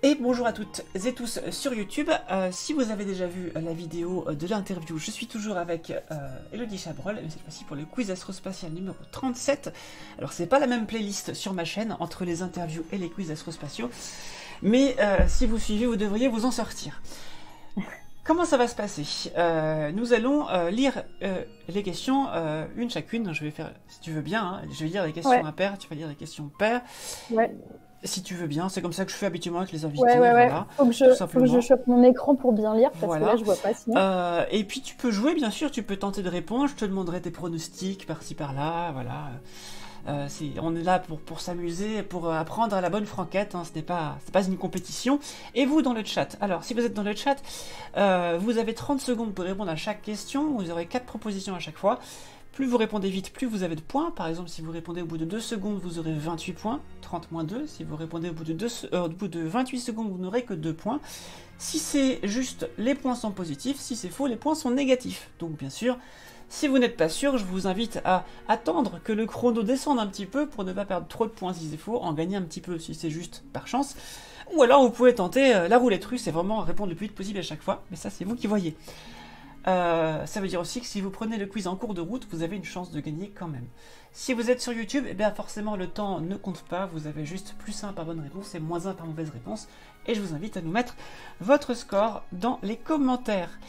Et bonjour à toutes et tous sur YouTube. Si vous avez déjà vu la vidéo de l'interview, je suis toujours avec Elodie Chabrol, mais cette fois-ci pour le quiz astrospatial numéro 37. Alors c'est pas la même playlist sur ma chaîne entre les interviews et les quiz astrospatiaux, mais si vous suivez, vous devriez vous en sortir. Comment ça va se passer? Nous allons lire les questions une chacune. Je vais faire, si tu veux bien, hein, je vais lire les questions impaires, tu vas lire les questions paires. Ouais. Si tu veux bien, c'est comme ça que je fais habituellement avec les invités. Ouais. Voilà, faut que je chope mon écran pour bien lire, parce que là, je vois pas sinon. Et puis tu peux jouer, bien sûr, tu peux tenter de répondre. Je te demanderai tes pronostics par-ci par-là, voilà. On est là pour s'amuser, pour apprendre à la bonne franquette, hein. Ce n'est pas une compétition. Et vous, dans le chat, alors si vous êtes dans le chat, vous avez 30 secondes pour répondre à chaque question, vous aurez 4 propositions à chaque fois. Plus vous répondez vite, plus vous avez de points. Par exemple, si vous répondez au bout de 2 secondes, vous aurez 28 points, 30 moins 2. Si vous répondez au bout de 28 secondes, vous n'aurez que 2 points. Si c'est juste, les points sont positifs. Si c'est faux, les points sont négatifs. Donc bien sûr, si vous n'êtes pas sûr, je vous invite à attendre que le chrono descende un petit peu pour ne pas perdre trop de points si c'est faux, en gagner un petit peu si c'est juste par chance. Ou alors vous pouvez tenter la roulette russe, c'est vraiment répondre le plus vite possible à chaque fois, mais ça c'est vous qui voyez. Ça veut dire aussi que si vous prenez le quiz en cours de route, vous avez une chance de gagner quand même. Si vous êtes sur YouTube, eh bien forcément le temps ne compte pas, vous avez juste plus 1 par bonne réponse et moins 1 par mauvaise réponse. Et je vous invite à nous mettre votre score dans les commentaires.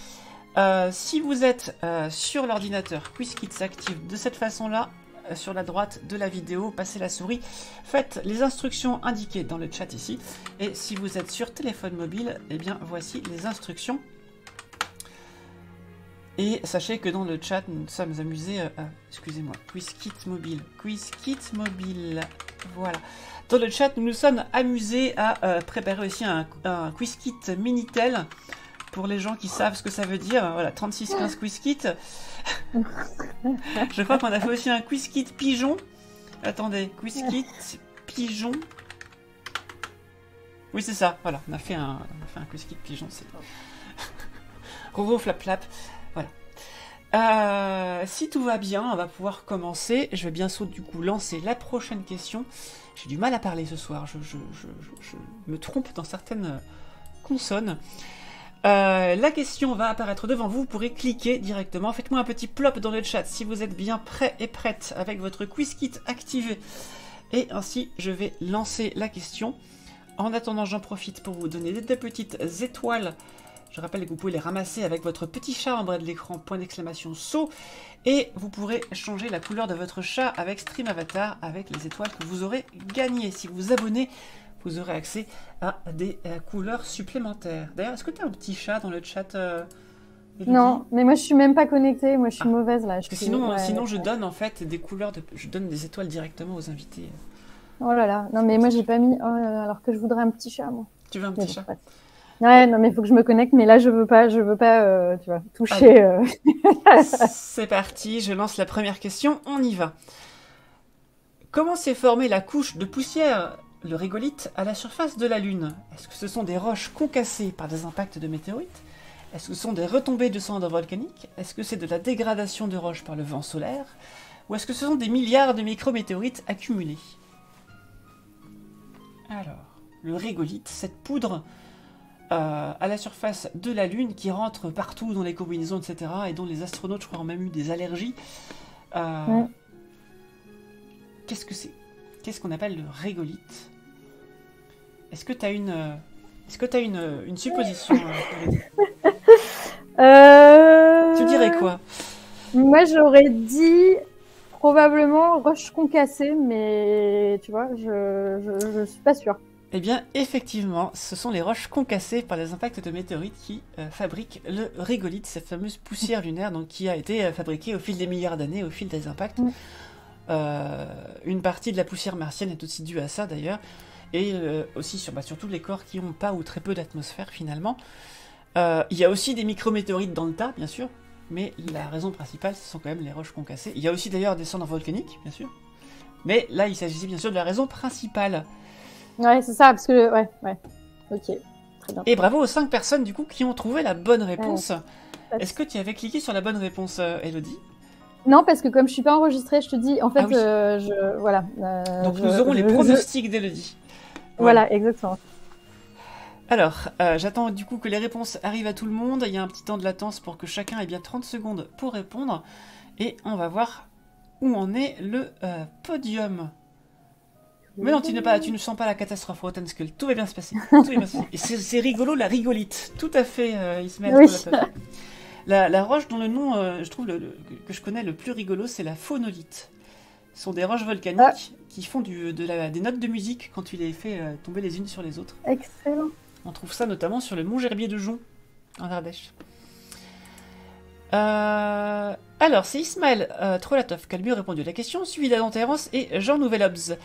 Si vous êtes sur l'ordinateur, QuizKit s'active de cette façon-là, sur la droite de la vidéo, passez la souris, faites les instructions indiquées dans le chat ici. Et si vous êtes sur téléphone mobile, eh bien voici les instructions. Et sachez que dans le chat, nous sommes amusés excusez-moi, QuizKit mobile, voilà. Dans le chat, nous nous sommes amusés à préparer aussi un QuizKit Minitel pour les gens qui savent ce que ça veut dire. Voilà, 3615 QuizKit. Je crois qu'on a fait aussi un QuizKit Pigeon. Attendez, QuizKit Pigeon. Oui, c'est ça, voilà, on a fait un QuizKit Pigeon, c'est Rovo Flap Flap. Voilà. Si tout va bien, on va pouvoir commencer. Je vais bien sûr du coup lancer la prochaine question. J'ai du mal à parler ce soir. Je me trompe dans certaines consonnes. La question va apparaître devant vous. Vous pourrez cliquer directement. Faites-moi un petit plop dans le chat si vous êtes bien prêt et prête avec votre QuizKit activé. Et ainsi, je vais lancer la question. En attendant, j'en profite pour vous donner des petites étoiles. Je rappelle que vous pouvez les ramasser avec votre petit chat en bas de l'écran, point d'exclamation saut, et vous pourrez changer la couleur de votre chat avec Stream Avatar, avec les étoiles que vous aurez gagnées. Si vous vous abonnez, vous aurez accès à des couleurs supplémentaires. D'ailleurs, est-ce que tu as un petit chat dans le chat Non, mais moi je suis même pas connectée, moi je suis mauvaise là. Parce que sinon je donne en fait des couleurs, je donne des étoiles directement aux invités. Oh là là, non mais moi j'ai pas mis, oh là là, alors que je voudrais un petit chat moi. Tu veux un petit chat? Ouais, non mais il faut que je me connecte, mais là je veux pas, tu vois, toucher. C'est parti, je lance la première question, on y va. Comment s'est formée la couche de poussière, le régolithe, à la surface de la Lune? Est-ce que ce sont des roches concassées par des impacts de météorites? Est-ce que ce sont des retombées de cendres volcaniques? Est-ce que c'est de la dégradation de roches par le vent solaire? Ou est-ce que ce sont des milliards de micrométéorites accumulés? Alors, le régolithe, cette poudre à la surface de la Lune qui rentre partout dans les combinaisons, etc. et dont les astronautes, je crois, ont même eu des allergies. Qu'est-ce que c'est? Qu'est-ce qu'on appelle le régolithe? Est-ce que tu as une supposition? Tu dirais quoi? Moi, j'aurais dit probablement roche concassée, mais tu vois, je suis pas sûre. Eh bien, effectivement, ce sont les roches concassées par les impacts de météorites qui fabriquent le régolithe, cette fameuse poussière lunaire donc, qui a été fabriquée au fil des milliards d'années, au fil des impacts. Une partie de la poussière martienne est aussi due à ça d'ailleurs, et aussi sur tous les corps qui n'ont pas ou très peu d'atmosphère finalement. Il y a aussi des micrométéorites dans le tas, bien sûr, mais la raison principale, ce sont quand même les roches concassées. Il y a aussi d'ailleurs des cendres volcaniques, bien sûr, mais là, il s'agissait bien sûr de la raison principale. Ouais, c'est ça, parce que... Ouais, ok, très bien. Et bravo aux 5 personnes, du coup, qui ont trouvé la bonne réponse. Est-ce que tu avais cliqué sur la bonne réponse, Elodie? Non, parce que comme je suis pas enregistrée, je te dis, en fait, voilà. Donc nous aurons les pronostics d'Elodie. Voilà, exactement. Alors, j'attends du coup que les réponses arrivent à tout le monde. Il y a un petit temps de latence pour que chacun ait bien 30 secondes pour répondre. Et on va voir où en est le podium. Mais non, tu ne sens pas la catastrophe, Rotten Skull. Tout va bien se passer. Tout va bien se passer. Et c'est rigolo, la rigolite. Tout à fait, Ismaël. Oui. La roche dont le nom, je trouve, que je connais le plus rigolo, c'est la phonolite. Ce sont des roches volcaniques qui font des notes de musique quand tu les fais tomber les unes sur les autres. Excellent. On trouve ça notamment sur le mont Gerbier de Jonc, en Ardèche. Alors, c'est Ismaël Trolatov qui a le mieux répondu à la question, suivi d'Adam Terrence et Jean Nouvel-Obs.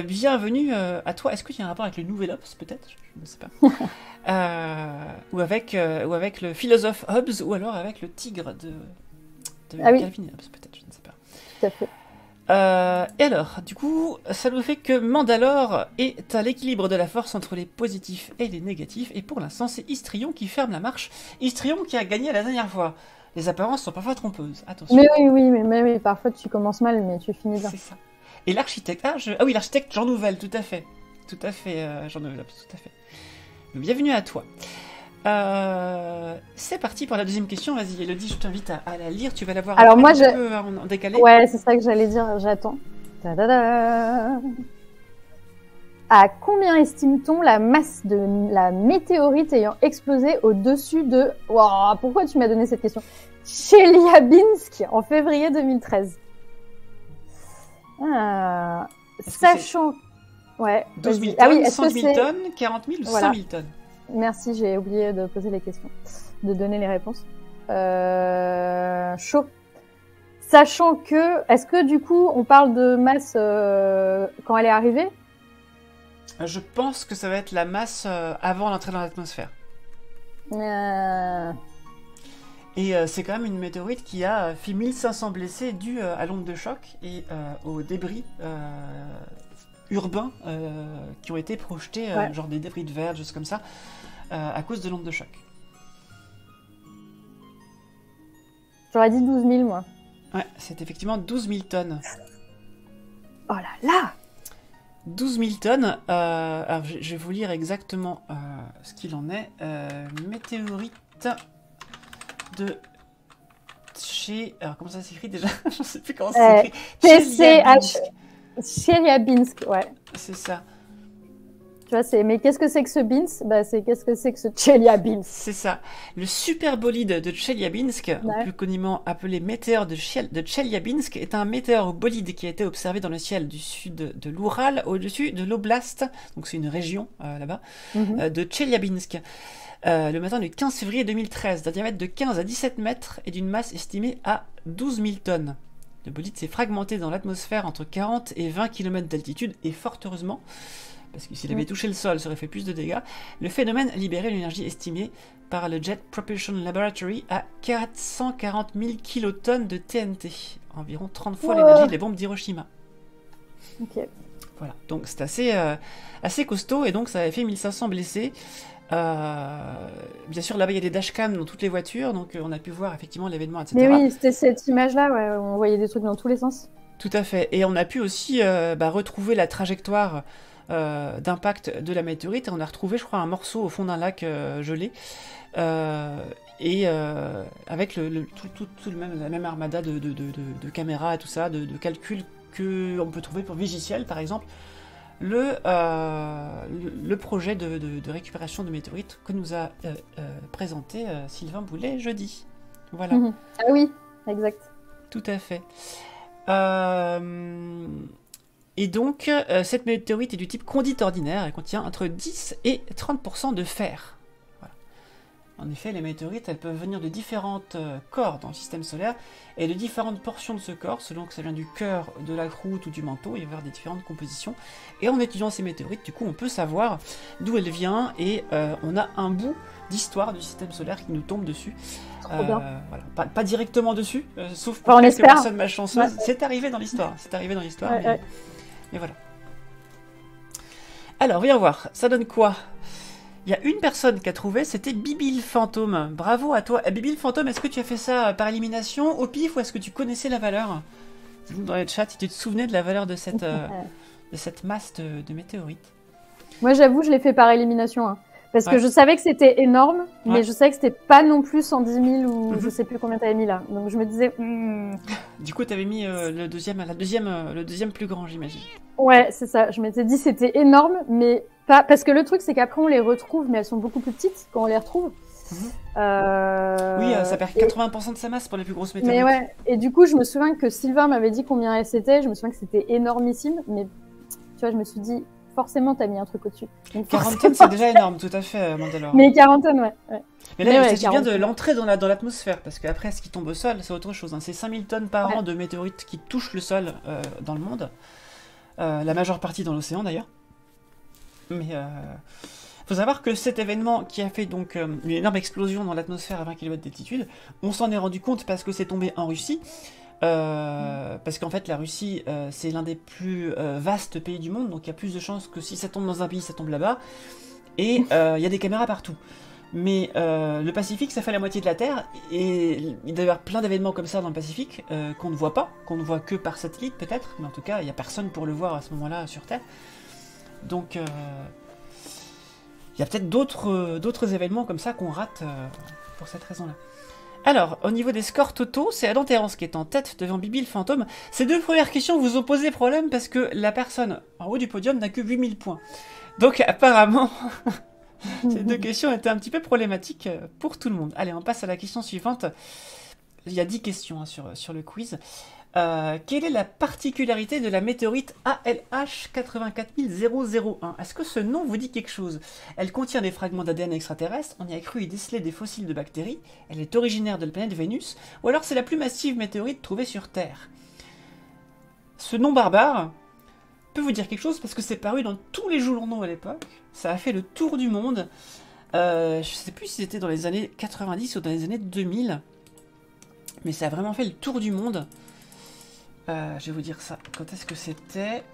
Bienvenue à toi. Est-ce qu'il y a un rapport avec le Nouvel-Obs, peut-être? Je ne sais pas. ou avec le philosophe Hobbes, ou alors avec le tigre de Calvin et Hobbes, peut-être, je ne sais pas. Tout à fait. Et alors, du coup, ça nous fait que Mandalore est à l'équilibre de la force entre les positifs et les négatifs, et pour l'instant, c'est Histrion qui ferme la marche. Histrion qui a gagné la dernière fois. Les apparences sont parfois trompeuses, attention. Mais oui, parfois tu commences mal, mais tu finis bien. C'est ça. Et l'architecte, ah oui, l'architecte Jean Nouvel, tout à fait, Jean Nouvel, tout à fait. Bienvenue à toi. C'est parti pour la deuxième question. Vas-y, Elodie, je t'invite à la lire. Tu vas la voir Alors un moi, petit peu en décalé. Ouais, c'est ça que j'allais dire. J'attends. Ta-da-da. À combien estime-t-on la masse de la météorite ayant explosé au-dessus de... Wow, pourquoi tu m'as donné cette question? Chelyabinsk en février 2013. Sachant... Ouais. 12 000 tonnes, 100 000 tonnes, 40 000 ou voilà. 100 000 tonnes? Merci, j'ai oublié de poser les questions, de donner les réponses. Chaud. Sachant que, est-ce que du coup, on parle de masse quand elle est arrivée? Je pense que ça va être la masse avant l'entrée dans l'atmosphère. Et c'est quand même une météorite qui a fait 1500 blessés dus à l'onde de choc et aux débris urbains qui ont été projetés, genre des débris de verre, juste comme ça, à cause de l'onde de choc. J'aurais dit 12 000, moi. Ouais, c'est effectivement 12 000 tonnes. Oh là là! 12 000 tonnes. Alors, je vais vous lire exactement ce qu'il en est. Météorite de chez... Alors, comment ça s'écrit déjà? Je ne sais plus comment ça s'écrit. Chelyabinsk, ouais. C'est ça. Tu vois, mais qu'est-ce que c'est que ce Bins? Bah, c'est qu'est-ce que c'est que ce Chelyabinsk? C'est ça. Le super bolide de Chelyabinsk, plus communément appelé météore de Chelyabinsk, est un météore bolide qui a été observé dans le ciel du sud de l'Oural, au-dessus de l'Oblast, donc c'est une région là-bas, de Chelyabinsk. Le matin du 15 février 2013, d'un diamètre de 15 à 17 mètres et d'une masse estimée à 12 000 tonnes. Le bolide s'est fragmenté dans l'atmosphère entre 40 et 20 km d'altitude, et fort heureusement, parce que s'il avait touché le sol, ça aurait fait plus de dégâts. Le phénomène libérait l'énergie estimée par le Jet Propulsion Laboratory à 440 000 kilotonnes de TNT, environ 30 fois l'énergie des bombes d'Hiroshima. Ok. Voilà, donc c'est assez costaud, et donc ça avait fait 1500 blessés. Bien sûr, là-bas il y a des dashcams dans toutes les voitures, donc on a pu voir effectivement l'événement, etc. Mais oui, c'était cette image-là, ouais, on voyait des trucs dans tous les sens. Tout à fait, et on a pu aussi retrouver la trajectoire d'impact de la météorite, et on a retrouvé, je crois, un morceau au fond d'un lac gelé, et avec la même armada de caméras et tout ça, de calculs qu'on peut trouver pour Vigiciel, par exemple, le projet de récupération de météorites que nous a présenté Sylvain Boulet jeudi. Voilà. Ah oui, exact. Tout à fait. Et donc, cette météorite est du type condite ordinaire. Elle contient entre 10 et 30% de fer. Voilà. En effet, les météorites, elles peuvent venir de différentes corps dans le système solaire et de différentes portions de ce corps, selon que ça vient du cœur, de la croûte ou du manteau. Il va y avoir des différentes compositions. Et en étudiant ces météorites, du coup, on peut savoir d'où elle vient, et on a un bout d'histoire du système solaire qui nous tombe dessus. Voilà. Pas directement dessus, sauf pour quelques personnes malchanceuses. Ouais. C'est arrivé dans l'histoire. Mais voilà. Alors, viens voir. Ça donne quoi? Il y a une personne qui a trouvé, c'était Bibi le fantôme. Bravo à toi. Bibi le fantôme, est-ce que tu as fait ça par élimination, au pif, ou est-ce que tu connaissais la valeur? Dis-nous dans le chat si tu te souvenais de la valeur de cette masse de météorites. Moi, j'avoue, je l'ai fait par élimination. Hein. Parce que Ouais. je savais que c'était énorme, mais Ouais. je savais que c'était pas non plus 110 000 ou Mhm. je sais plus combien t'avais mis là. Donc je me disais, Du coup, t'avais mis le deuxième plus grand, j'imagine. ouais, c'est ça. Je m'étais dit c'était énorme, mais pas parce que le truc c'est qu'après on les retrouve, mais elles sont beaucoup plus petites quand on les retrouve. Mhm. Euh... Oui, ça perd 80% de sa masse pour les plus grosses météorites. Mais ouais. Et du coup, je me souviens que Sylvain m'avait dit combien elle c'était. Je me souviens que c'était énormissime, mais tu vois, je me suis dit forcément t'as mis un truc au-dessus. Donc, 40 tonnes, c'est déjà énorme, tout à fait, Mandalore. Mais 40 tonnes, ouais. Mais là, Mais il ouais, s'agit bien 40 de tonnes. l'entrée dans l'atmosphère, parce qu'après, ce qui tombe au sol, c'est autre chose. Hein. C'est 5000 tonnes par Ouais. an de météorites qui touchent le sol dans le monde. La majeure partie dans l'océan, d'ailleurs. Mais faut savoir que cet événement qui a fait donc une énorme explosion dans l'atmosphère à 20 km d'altitude, on s'en est rendu compte parce que c'est tombé en Russie. Parce qu'en fait, la Russie, c'est l'un des plus vastes pays du monde, donc il y a plus de chances que si ça tombe dans un pays, ça tombe là-bas. Et il y a des caméras partout. Mais le Pacifique, ça fait la moitié de la Terre, et il doit y avoir plein d'événements comme ça dans le Pacifique qu'on ne voit pas, qu'on ne voit que par satellite peut-être, mais en tout cas, il n'y a personne pour le voir à ce moment-là sur Terre. Donc, il y a peut-être d'autres événements comme ça qu'on rate pour cette raison-là. Alors, au niveau des scores totaux, c'est Adam Terrence qui est en tête devant Bibi le fantôme. Ces deux premières questions vous ont posé problème parce que la personne en haut du podium n'a que 8000 points. Donc, apparemment, ces deux questions étaient un petit peu problématiques pour tout le monde. Allez, on passe à la question suivante. Il y a 10 questions hein, sur le quiz. Quelle est la particularité de la météorite ALH 84001? Est-ce que ce nom vous dit quelque chose? Elle contient des fragments d'ADN extraterrestres, on y a cru y déceler des fossiles de bactéries, elle est originaire de la planète Vénus, ou alors c'est la plus massive météorite trouvée sur Terre? Ce nom barbare peut vous dire quelque chose parce que c'est paru dans tous les journaux à l'époque, ça a fait le tour du monde, je sais plus si c'était dans les années 90 ou dans les années 2000, mais ça a vraiment fait le tour du monde. Je vais vous dire ça. Quand est-ce que c'était?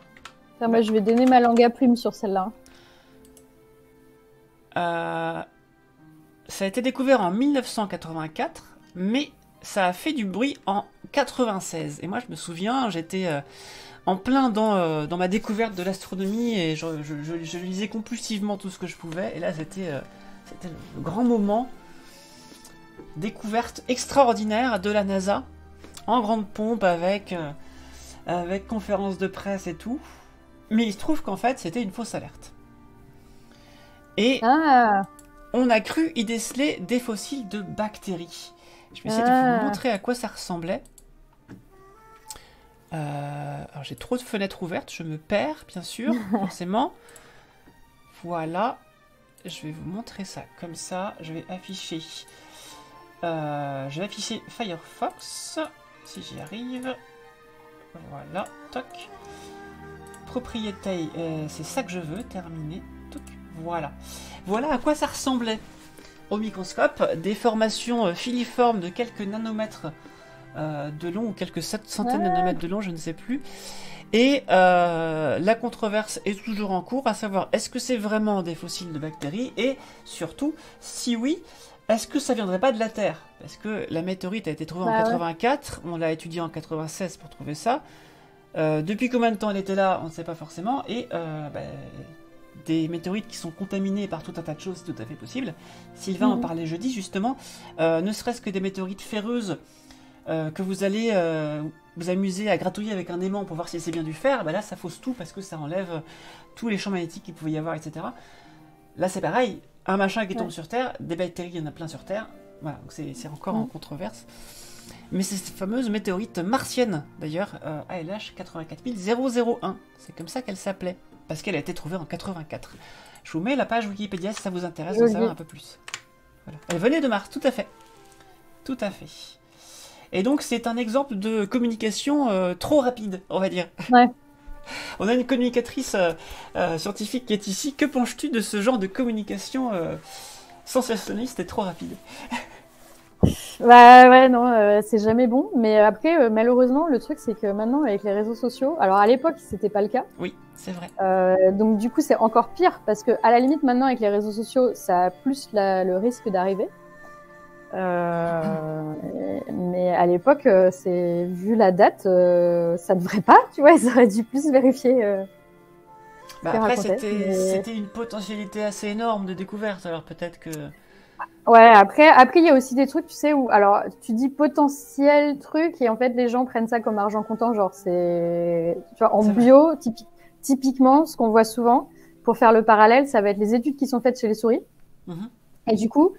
Attends, moi, je vais donner ma langue à plume sur celle-là. Ça a été découvert en 1984, mais ça a fait du bruit en 96. Et moi, je me souviens, j'étais en plein dans ma découverte de l'astronomie et je lisais compulsivement tout ce que je pouvais. Et là, c'était le grand moment. Découverte extraordinaire de la NASA, en grande pompe avec conférence de presse et tout. Mais il se trouve qu'en fait, c'était une fausse alerte. Et on a cru y déceler des fossiles de bactéries. Je vais essayer de vous montrer à quoi ça ressemblait. Alors j'ai trop de fenêtres ouvertes, je me perds, bien sûr, forcément. Voilà. Je vais vous montrer ça comme ça. Je vais afficher Firefox, si j'y arrive. Voilà, toc. Propriété, c'est ça que je veux, terminer. Toc, voilà. Voilà à quoi ça ressemblait au microscope. Des formations filiformes de quelques nanomètres de long, ou quelques centaines de nanomètres de long, je ne sais plus. Et la controverse est toujours en cours, à savoir est-ce que c'est vraiment des fossiles de bactéries, et surtout, si oui, est-ce que ça viendrait pas de la Terre? Parce que la météorite a été trouvée en 84, on l'a étudiée en 96 pour trouver ça. Depuis combien de temps elle était là, on ne sait pas forcément, et des météorites qui sont contaminées par tout un tas de choses, c'est tout à fait possible. Sylvain en parlait jeudi justement, ne serait-ce que des météorites ferreuses que vous allez vous amuser à gratouiller avec un aimant pour voir si c'est bien du fer, bah là ça fausse tout parce que ça enlève tous les champs magnétiques qu'il pouvait y avoir, etc. Là c'est pareil, un machin qui tombe sur Terre, des bactéries, il y en a plein sur Terre, voilà, donc c'est encore en controverse. Mais c'est cette fameuse météorite martienne, d'ailleurs, ALH 84001, c'est comme ça qu'elle s'appelait, parce qu'elle a été trouvée en 84. Je vous mets la page Wikipédia si ça vous intéresse d'en savoir un peu plus. Voilà. Elle venait de Mars, tout à fait. Tout à fait. Et donc c'est un exemple de communication trop rapide, on va dire. Ouais. On a une communicatrice scientifique qui est ici. Que penses-tu de ce genre de communication sensationnaliste et trop rapide? Bah ouais, non, c'est jamais bon. Mais après, malheureusement, le truc, c'est que maintenant, avec les réseaux sociaux, alors à l'époque, c'était pas le cas. Oui, c'est vrai. Donc du coup, c'est encore pire parce que à la limite, maintenant, avec les réseaux sociaux, ça a plus le risque d'arriver. Mais à l'époque, vu la date, ça devrait pas, tu vois, ils auraient dû plus vérifier. Bah qui après, racontait. c'était une potentialité assez énorme de découverte, alors peut-être que... Ouais, après, il y a aussi des trucs, tu sais, où, alors, tu dis potentiel truc, et en fait, les gens prennent ça comme argent comptant, genre, tu vois, en C'est vrai. bio, typiquement, ce qu'on voit souvent, pour faire le parallèle, ça va être les études qui sont faites chez les souris. Mhm. Et du coup,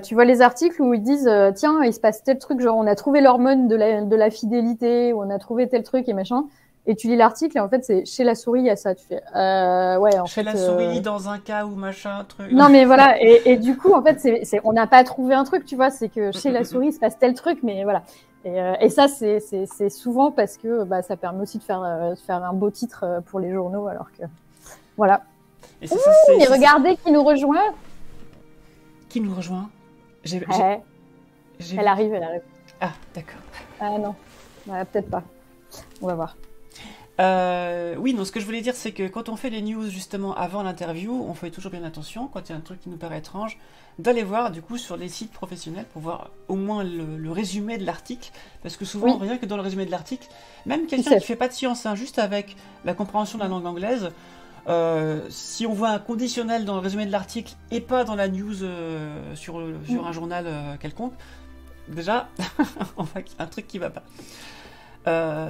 tu vois les articles où ils disent, tiens, il se passe tel truc, genre, on a trouvé l'hormone de la fidélité, ou on a trouvé tel truc et machin. Et tu lis l'article, et en fait, c'est chez la souris, il y a ça. Tu fais, ouais, en Chez fait, la souris, dans un cas ou machin, truc... non, mais voilà. Et du coup, en fait, on n'a pas trouvé un truc, tu vois. C'est que chez la souris, il se passe tel truc, mais voilà. Et ça, c'est souvent parce que bah, ça permet aussi de faire un beau titre pour les journaux, alors que voilà. Et c'est ça, Mais regardez qui nous rejoint. Qui nous rejoint? Ouais, J'ai elle vu- arrive, elle arrive. Ah, d'accord. Ah non, ouais, peut-être pas. On va voir. Oui, non, ce que je voulais dire, c'est que quand on fait les news justement avant l'interview, on fait toujours bien attention, quand il y a un truc qui nous paraît étrange, d'aller voir du coup sur les sites professionnels pour voir au moins le résumé de l'article, parce que souvent, Oui. rien que dans le résumé de l'article, même quelqu'un C'est- qui fait pas de science, hein, juste avec la compréhension de la langue anglaise, si on voit un conditionnel dans le résumé de l'article et pas dans la news sur un journal quelconque, déjà, on voit qu'il y a un truc qui va pas.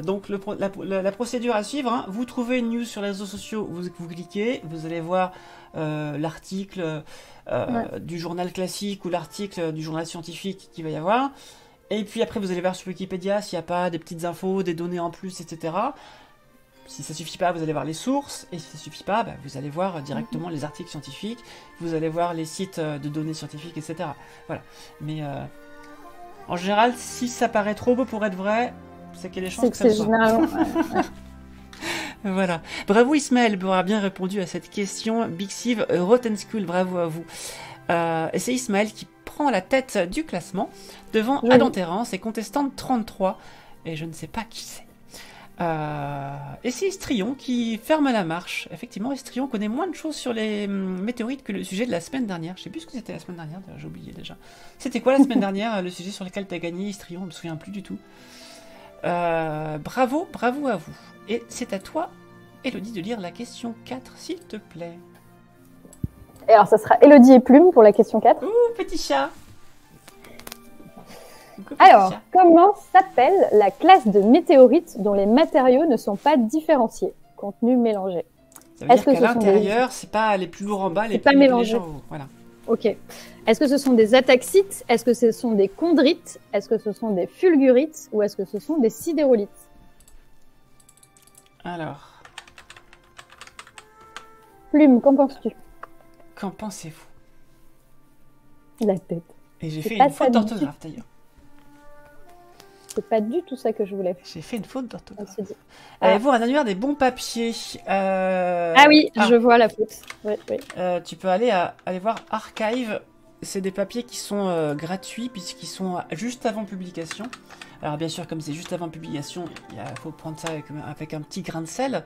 Donc la procédure à suivre, hein, vous trouvez une news sur les réseaux sociaux, vous cliquez, vous allez voir l'article du journal classique ou l'article du journal scientifique qu'il va y avoir. Et puis après vous allez voir sur Wikipédia s'il n'y a pas des petites infos, des données en plus, etc. Si ça suffit pas, vous allez voir les sources, et si ça suffit pas, bah, vous allez voir directement les articles scientifiques, vous allez voir les sites de données scientifiques, etc. Voilà. Mais en général, si ça paraît trop beau pour être vrai, c'est qu'il y a des chances C'est que que ça le c'est soit. généralement. Voilà. Bravo Ismaël pour avoir bien répondu à cette question. Big Sieve, Rotten School, bravo à vous. Et c'est Ismaël qui prend la tête du classement devant Joli. Adam Terrence et contestante 33. Et je ne sais pas qui c'est. Et c'est Estrion qui ferme la marche. Effectivement, Estrion connaît moins de choses sur les météorites que le sujet de la semaine dernière. Je sais plus ce que c'était la semaine dernière, j'ai oublié déjà. C'était quoi la semaine dernière, le sujet sur lequel tu as gagné, Estrion? Je me souviens plus du tout. Bravo à vous. Et c'est à toi, Elodie, de lire la question 4, s'il te plaît. Et alors, ça sera Élodie et Plume pour la question 4. Ouh, petit chat. Coucou, petit Alors, chat. comment s'appelle la classe de météorites dont les matériaux ne sont pas différenciés? Contenu mélangé. Ça veut est-ce dire que qu'à ce sont l'intérieur, c'est pas les plus lourds en bas, les pas plus mélangé. légers en haut. Voilà. Ok. Est-ce que ce sont des ataxites? Est-ce que ce sont des chondrites? Est-ce que ce sont des fulgurites? Ou est-ce que ce sont des sidérolites? Alors, Plume, qu'en penses-tu? qu'en pensez-vous? La tête. Et j'ai C'est fait pas une ça faute du d'orthographe d'ailleurs. C'est pas du tout ça que je voulais faire. J'ai fait une faute On d'orthographe. se dit. Avez-vous un annuaire des bons papiers? Ah oui, je vois la faute. Oui, oui. Tu peux aller voir Archive. C'est des papiers qui sont gratuits puisqu'ils sont juste avant publication. Alors bien sûr, comme c'est juste avant publication, il faut prendre ça avec un petit grain de sel,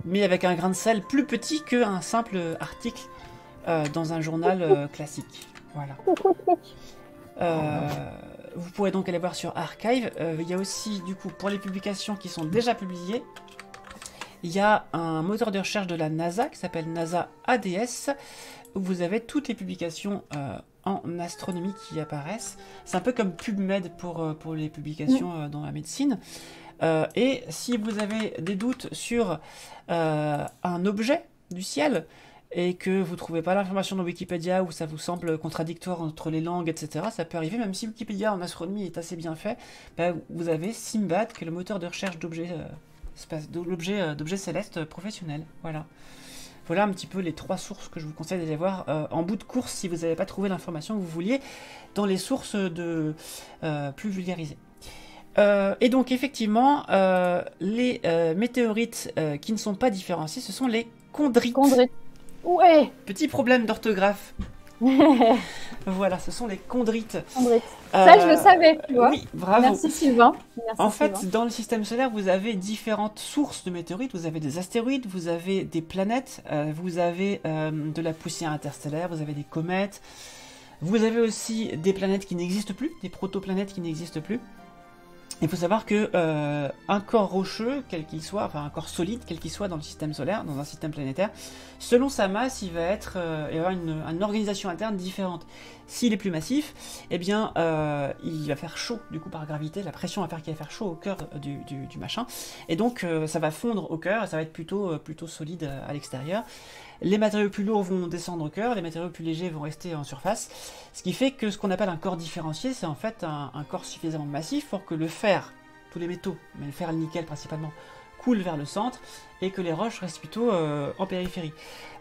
mais avec un grain de sel plus petit qu'un simple article dans un journal classique. Voilà. Vous pourrez donc aller voir sur Archive. Il y a aussi, du coup, pour les publications qui sont déjà publiées, il y a un moteur de recherche de la NASA qui s'appelle NASA ADS, où vous avez toutes les publications en astronomie qui apparaissent. C'est un peu comme PubMed pour les publications dans la médecine. Et si vous avez des doutes sur un objet du ciel, et que vous ne trouvez pas l'information dans Wikipédia ou ça vous semble contradictoire entre les langues, etc., ça peut arriver, même si Wikipédia en astronomie est assez bien fait, bah, vous avez Simbad, qui est le moteur de recherche d'objets célestes professionnels. Voilà. Voilà un petit peu les 3 sources que je vous conseille d'aller voir en bout de course si vous n'avez pas trouvé l'information que vous vouliez dans les sources plus vulgarisées. Et donc effectivement, les météorites qui ne sont pas différenciées, ce sont les chondrites. Chondrites. Ouais. Petit problème d'orthographe. Voilà, ce sont les chondrites. Chondrites. Ça, je le savais, tu vois. Oui, bravo. Merci Sylvain. Merci, En fait, Sylvain. dans le système solaire, vous avez différentes sources de météorites. Vous avez des astéroïdes, vous avez des planètes, vous avez de la poussière interstellaire, vous avez des comètes. Vous avez aussi des planètes qui n'existent plus, des protoplanètes qui n'existent plus. Il faut savoir que un corps rocheux, quel qu'il soit, enfin un corps solide, quel qu'il soit dans le système solaire, dans un système planétaire, selon sa masse, il va avoir une organisation interne différente. S'il est plus massif, eh bien, il va faire chaud, du coup, par gravité, la pression va faire qu'il va faire chaud au cœur du machin, et donc ça va fondre au cœur, et ça va être plutôt solide à l'extérieur. Les matériaux plus lourds vont descendre au cœur, les matériaux plus légers vont rester en surface, ce qui fait que ce qu'on appelle un corps différencié, c'est en fait un corps suffisamment massif pour que le fer, tous les métaux, mais le fer et le nickel principalement, coulent vers le centre, et que les roches restent plutôt en périphérie.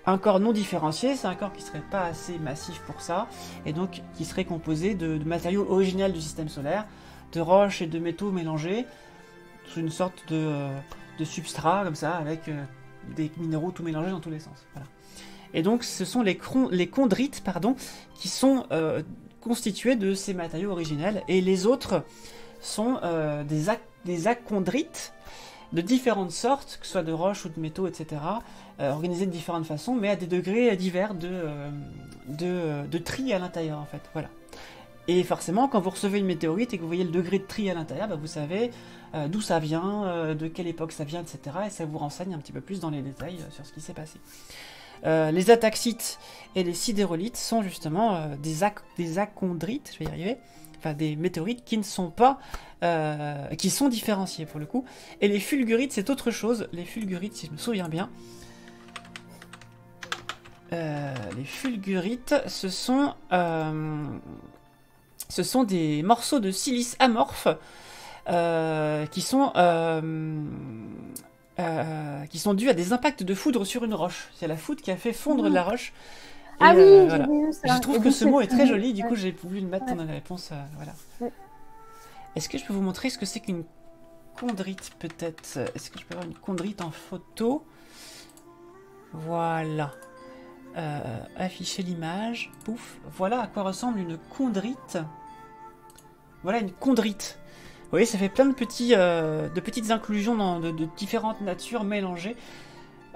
Un corps non différencié, c'est un corps qui serait pas assez massif pour ça, et donc qui serait composé de matériaux originels du système solaire, de roches et de métaux mélangés, sous une sorte de substrat, comme ça, avec des minéraux tout mélangés dans tous les sens. Voilà. Et donc ce sont les chondrites qui sont constitués de ces matériaux originels, et les autres sont des achondrites de différentes sortes, que ce soit de roches ou de métaux, etc., organisés de différentes façons, mais à des degrés divers de tri à l'intérieur, en fait. Voilà. Et forcément, quand vous recevez une météorite et que vous voyez le degré de tri à l'intérieur, bah vous savez d'où ça vient, de quelle époque ça vient, etc. Et ça vous renseigne un petit peu plus dans les détails sur ce qui s'est passé. Les ataxites et les sidérolites sont justement des achondrites, je vais y arriver, enfin des météorites qui ne sont pas, qui sont différenciés pour le coup. Et les fulgurites, c'est autre chose. Les fulgurites, si je me souviens bien, les fulgurites, ce sont des morceaux de silice amorphes qui sont dus à des impacts de foudre sur une roche. C'est la foudre qui a fait fondre la roche. Et, Ah oui, voilà. j'ai vu ça. Je trouve que ce mot est très joli, du coup j'ai voulu le mettre dans la réponse. Voilà. Ouais. Est-ce que je peux vous montrer ce que c'est qu'une chondrite, peut-être? Est-ce que je peux avoir une chondrite en photo? Voilà. Afficher l'image. Pouf. Voilà à quoi ressemble une chondrite. Voilà une chondrite. Vous voyez, ça fait plein de petites inclusions de différentes natures mélangées.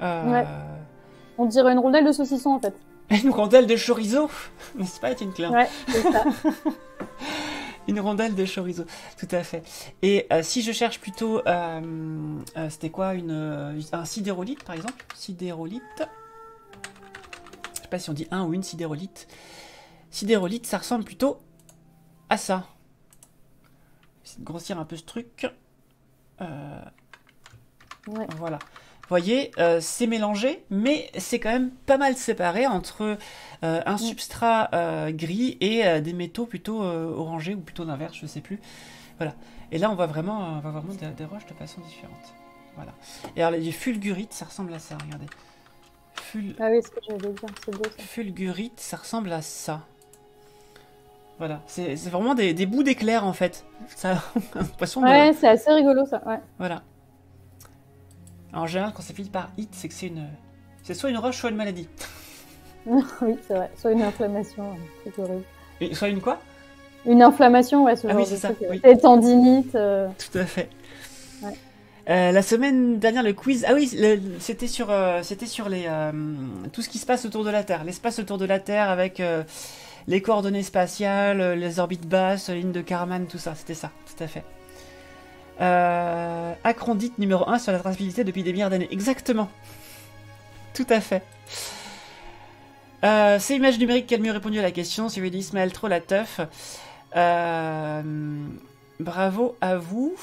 Ouais. On dirait une rondelle de saucisson en fait. Une rondelle de chorizo, n'est-ce pas, Tinkler? Ouais, c'est ça. Une rondelle de chorizo, tout à fait. Et si je cherche plutôt, c'était quoi, un sidérolite par exemple? Sidérolite. Je sais pas si on dit un ou une sidérolite. Sidérolite, ça ressemble plutôt à ça. J'essaie de grossir un peu ce truc. Ouais. Voilà. Vous voyez, c'est mélangé, mais c'est quand même pas mal séparé entre un substrat gris et des métaux plutôt orangés, ou plutôt l'inverse, je sais plus. Voilà. Et là, on voit vraiment des roches de façon différente. Voilà. Et alors, les fulgurites, ça ressemble à ça, regardez. Ah oui, ce que j'allais dire, c'est beau ça. Fulgurite, ça ressemble à ça. Voilà. C'est vraiment des bouts d'éclairs, en fait. Ça a l'impression de... Ouais, c'est assez rigolo ça, ouais. Voilà. En général, quand ça finit par it, c'est que c'est soit une roche, soit une maladie. Oui, c'est vrai. Soit une inflammation, c'est horrible. Et soit une quoi? Une inflammation, ouais, ce genre oui, de c'est ça, truc. oui. Des tendinites. Tout à fait. Ouais. La semaine dernière, le quiz... Ah oui, c'était sur les tout ce qui se passe autour de la Terre. L'espace autour de la Terre avec les coordonnées spatiales, les orbites basses, les lignes de Kármán, tout ça. C'était ça, tout à fait. Acrondite numéro 1 sur la traçabilité depuis des milliards d'années. Exactement. Tout à fait. C'est Image Numérique qui a le mieux répondu à la question. C'est Ismaël trop la teuf. Bravo à vous.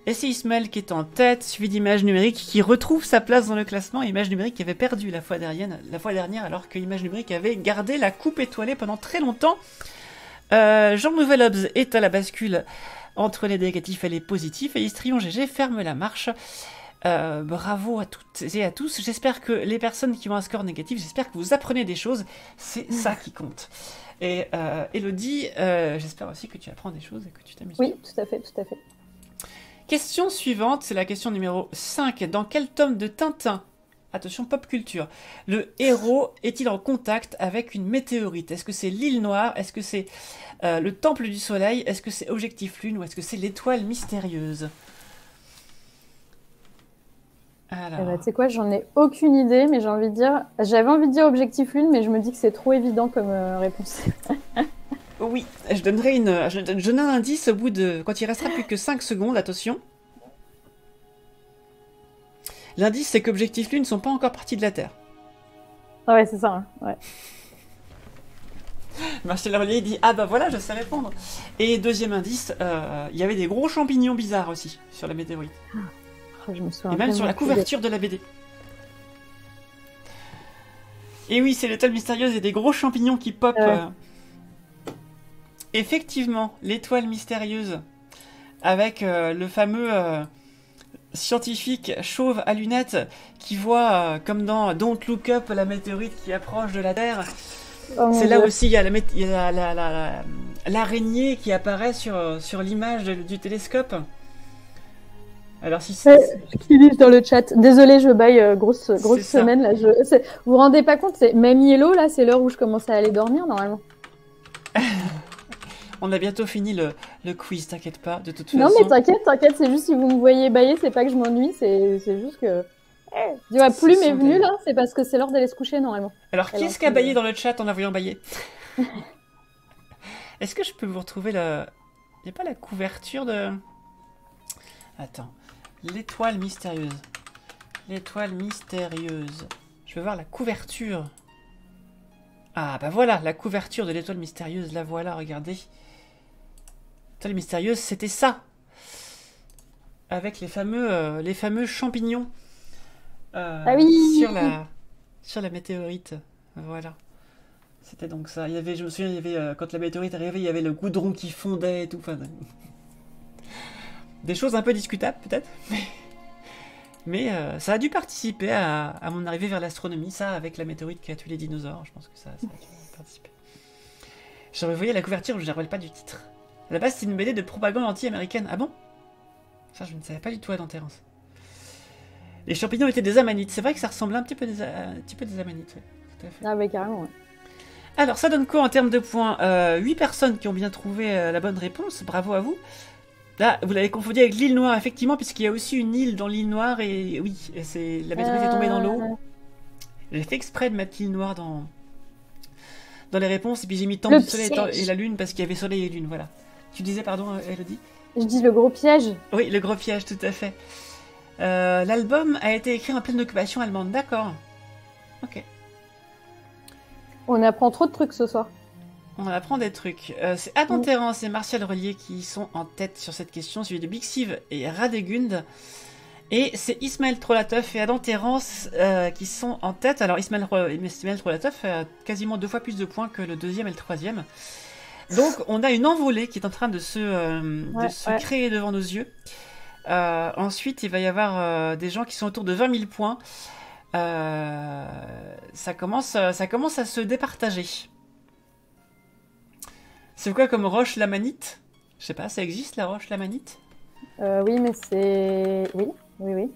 Et c'est Ismaël qui est en tête, suivi d'Image Numérique qui retrouve sa place dans le classement. Image Numérique qui avait perdu la fois dernière alors que Image Numérique avait gardé la coupe étoilée pendant très longtemps. Jean Nouvel-Obs est à la bascule entre les négatifs et les positifs, et Istrion GG ferme la marche. Bravo à toutes et à tous. J'espère que les personnes qui ont un score négatif, j'espère que vous apprenez des choses. C'est ça qui compte. Et Elodie, j'espère aussi que tu apprends des choses et que tu t'amuses. Oui, tout à fait, tout à fait. Question suivante, c'est la question numéro 5. Dans quel tome de Tintin, attention pop culture, le héros est-il en contact avec une météorite? Est-ce que c'est l'île Noire? Est-ce que c'est le Temple du Soleil? Est-ce que c'est Objectif Lune? Ou est-ce que c'est l'étoile mystérieuse? Alors... Tu sais quoi, j'en ai aucune idée, mais j'avais envie de dire Objectif Lune, mais je me dis que c'est trop évident comme réponse. Oui, je donnerai je donne un indice au bout de... Quand il restera plus que 5 secondes, attention. L'indice, c'est qu'Objectif Lune ne sont pas encore partis de la Terre. Ah ouais, c'est ça. Hein. Ouais. Marcel Relier dit ah bah voilà, je sais répondre. Et deuxième indice, il y avait des gros champignons bizarres aussi sur la météorite. Oh, je me souviens Et même sur la couverture de la BD. Et oui, c'est l'étoile mystérieuse et des gros champignons qui pop. Effectivement, l'étoile mystérieuse avec le fameux scientifique chauve à lunettes qui voit, comme dans Don't Look Up, la météorite qui approche de la Terre. Oh, c'est là aussi, il y a l'araignée qui apparaît sur l'image du télescope. Alors si c'est... Qui dit dans le chat. Désolé, je baille grosse semaine là. Vous vous rendez pas compte, c'est même Yellow là, c'est l'heure où je commence à aller dormir normalement. On a bientôt fini le quiz, t'inquiète pas, de toute Non façon. mais t'inquiète, c'est juste si vous me voyez bailler, c'est pas que je m'ennuie, c'est juste que... Tu vois, Plume est venue là, c'est parce que c'est l'heure d'aller se coucher normalement. Alors qui est-ce qui a baillé dans le chat en la voyant bailler? Est-ce que je peux vous retrouver le... Il n'y a pas la couverture de... Attends. L'étoile mystérieuse. L'étoile mystérieuse. Je veux voir la couverture. Ah bah voilà, la couverture de l'étoile mystérieuse, la voilà, regardez. L'étoile mystérieuse, c'était ça. Avec les fameux champignons ah oui sur la météorite. Voilà. C'était donc ça. Il y avait, je me souviens, il y avait, quand la météorite arrivait, il y avait le goudron qui fondait et tout. Enfin, des choses un peu discutables peut-être. Mais ça a dû participer à mon arrivée vers l'astronomie, ça, avec la météorite qui a tué les dinosaures. Je pense que ça a dû participer. Je revoyais la couverture, je ne me rappelle pas du titre. À la base, c'était une BD de propagande anti-américaine. Ah bon? Ça, je ne savais pas du tout à d'Enterrance. Les champignons étaient des amanites. C'est vrai que ça ressemblait un petit peu des amanites. Ouais. Tout à fait. Ah bah carrément, ouais. Alors, ça donne quoi en termes de points? 8 personnes qui ont bien trouvé la bonne réponse. Bravo à vous. Là, vous l'avez confondu avec l'île Noire, effectivement, puisqu'il y a aussi une île dans l'île Noire. Et oui, la météorite est tombée dans l'eau. J'ai fait exprès de mettre l'île Noire dans les réponses. Et puis j'ai mis Temple du Soleil et la Lune parce qu'il y avait Soleil et Lune. Voilà. Tu disais, pardon, Elodie? Je dis le gros piège. Oui, le gros piège, tout à fait. L'album a été écrit en pleine occupation allemande. D'accord. Ok. On apprend trop de trucs ce soir. On apprend des trucs. C'est Adam Terrance et Martial Relier qui sont en tête sur cette question, suivi de Bixiv et Radegund. Et c'est Ismaël Trolatov et Adam Terrance qui sont en tête. Alors Ismaël Trolatov a quasiment 2 fois plus de points que le deuxième et le troisième. Donc on a une envolée qui est en train de se créer devant nos yeux. Ensuite, il va y avoir des gens qui sont autour de 20 000 points. Ça commence à se départager. C'est quoi comme roche lamanite? Je sais pas, ça existe la roche lamanite? Oui, mais c'est... Oui.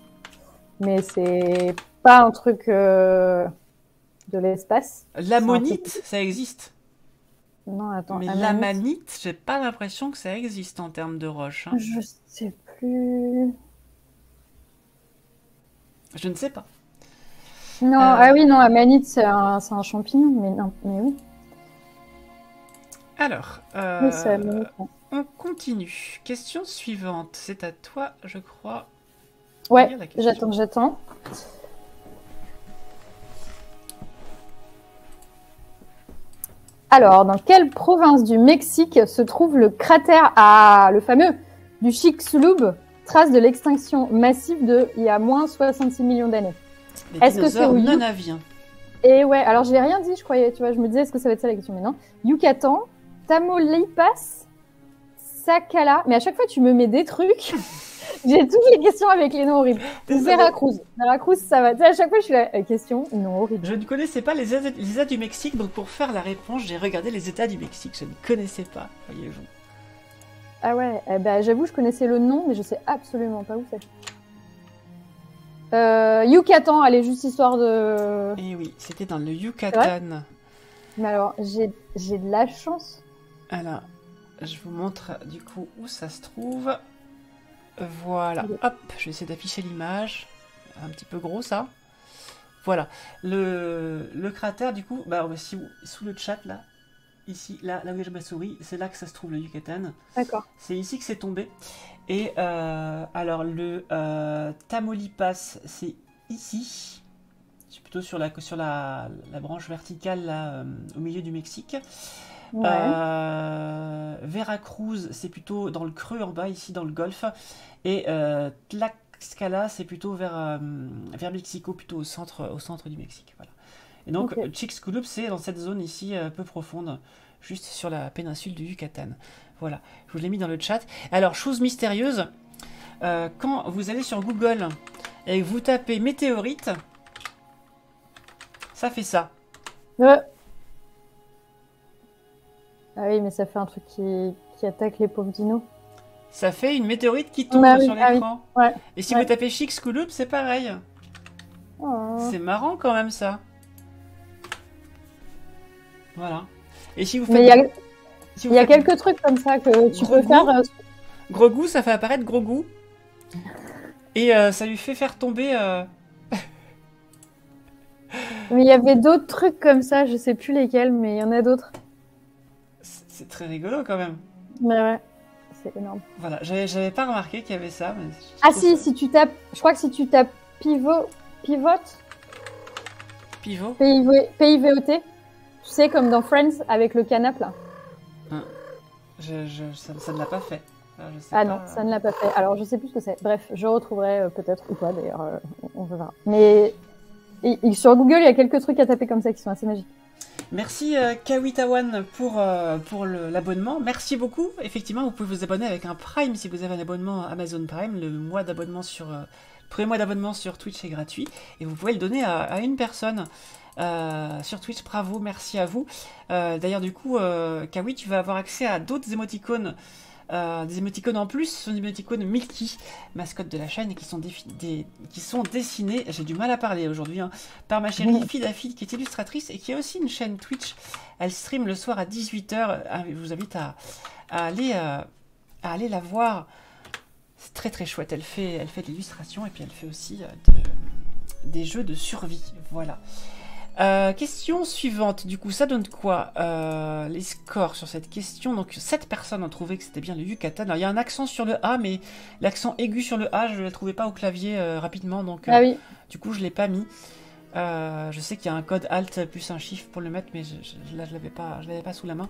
Mais c'est pas un truc de l'espace. L'ammonite, ça existe. Non, attends. Mais l'amanite, j'ai pas l'impression que ça existe en termes de roche. Hein. Je sais plus... Je ne sais pas. Non, ah oui, non, amanite, c'est un champignon, mais non, mais oui. Alors, Oui, c'est amanite, ouais. On continue. Question suivante. C'est à toi, je crois. Ouais, j'attends. Alors, dans quelle province du Mexique se trouve le cratère le fameux du Chicxulub, trace de l'extinction massive il y a moins 66 millions d'années? Est-ce que c'est non aviens? Et ouais, alors je n'ai rien dit, je croyais, tu vois, je me disais est-ce que ça va être ça la question, mais non. Yucatan, Tamaulipas, Sakala, mais à chaque fois tu me mets des trucs. J'ai toutes les questions avec les noms horribles. Veracruz. Veracruz, ça va. Tu sais, à chaque fois, je suis là. Question, non, horrible. Je ne connaissais pas les États du Mexique, donc pour faire la réponse, j'ai regardé les États du Mexique. Je ne connaissais pas, voyez-vous. Ah ouais, j'avoue, je connaissais le nom, mais je sais absolument pas où c'est. Yucatan, allez, juste histoire de... Eh oui, c'était dans le Yucatan. Mais alors, j'ai de la chance. Alors, je vous montre du coup où ça se trouve. Voilà, hop, je vais essayer d'afficher l'image. Un petit peu gros ça. Voilà, le cratère du coup, bah, sous le chat là, ici, là où j'ai ma souris, c'est là que ça se trouve, le Yucatan. D'accord. C'est ici que c'est tombé. Et alors, le Tamaulipas, c'est ici. C'est plutôt sur la branche verticale, là, au milieu du Mexique. Ouais. Veracruz, c'est plutôt dans le creux en bas, ici, dans le golfe. Et Tlaxcala, c'est plutôt vers Mexico, plutôt au centre du Mexique. Voilà. Et donc, Ok. Chicxulub, c'est dans cette zone ici, peu profonde, juste sur la péninsule du Yucatan. Voilà, je vous l'ai mis dans le chat. Alors, chose mystérieuse, quand vous allez sur Google et que vous tapez météorite, ça fait ça. Ah oui, mais ça fait un truc qui attaque les pauvres dinos. Ça fait une météorite qui tombe Bah oui, sur l'écran. Ouais. Et si Ouais. vous tapez Chicxulub, c'est pareil. Oh. C'est marrant quand même ça. Voilà. Et si vous faites... Mais si il vous y a faites quelques trucs comme ça que tu Gros peux faire. goût. Gros goût, ça fait apparaître gros goût. Et ça lui fait faire tomber... Mais il y avait d'autres trucs comme ça, je sais plus lesquels, mais il y en a d'autres. C'est très rigolo quand même. Mais ouais, c'est énorme. Voilà, j'avais pas remarqué qu'il y avait ça. Mais Ah si tu tapes, je crois que si tu tapes pivot, Pivot. PIVOT, tu sais, comme dans Friends avec le canap là. Ça ne l'a pas fait. Alors, je sais Ah pas. non, ça ne l'a pas fait. Alors je sais plus ce que c'est. Bref, je retrouverai peut-être ou pas d'ailleurs, on verra. Mais sur Google, il y a quelques trucs à taper comme ça qui sont assez magiques. Merci Kawitawan pour l'abonnement. Merci beaucoup. Effectivement, vous pouvez vous abonner avec un Prime si vous avez un abonnement Amazon Prime. Le premier mois d'abonnement sur Twitch est gratuit et vous pouvez le donner à une personne sur Twitch. Bravo, merci à vous. D'ailleurs, du coup, Kawi, tu vas avoir accès à d'autres émoticônes. Des émoticônes en plus, ce sont des émoticônes Milky, mascotte de la chaîne, et qui sont dessinés, j'ai du mal à parler aujourd'hui, hein, par ma chérie Fidafid, qui est illustratrice et qui a aussi une chaîne Twitch. Elle stream le soir à 18h. Je vous invite à aller la voir. C'est très très chouette. Elle fait de l'illustration et puis elle fait aussi des jeux de survie. Voilà. Question suivante, du coup, ça donne quoi les scores sur cette question? Donc, 7 personnes ont trouvé que c'était bien le Yucatan. Alors, il y a un accent sur le A, mais l'accent aigu sur le A, je ne le trouvais pas au clavier rapidement, donc Ah oui. du coup, je ne l'ai pas mis. Je sais qu'il y a un code Alt plus un chiffre pour le mettre, mais là, je l'avais pas sous la main.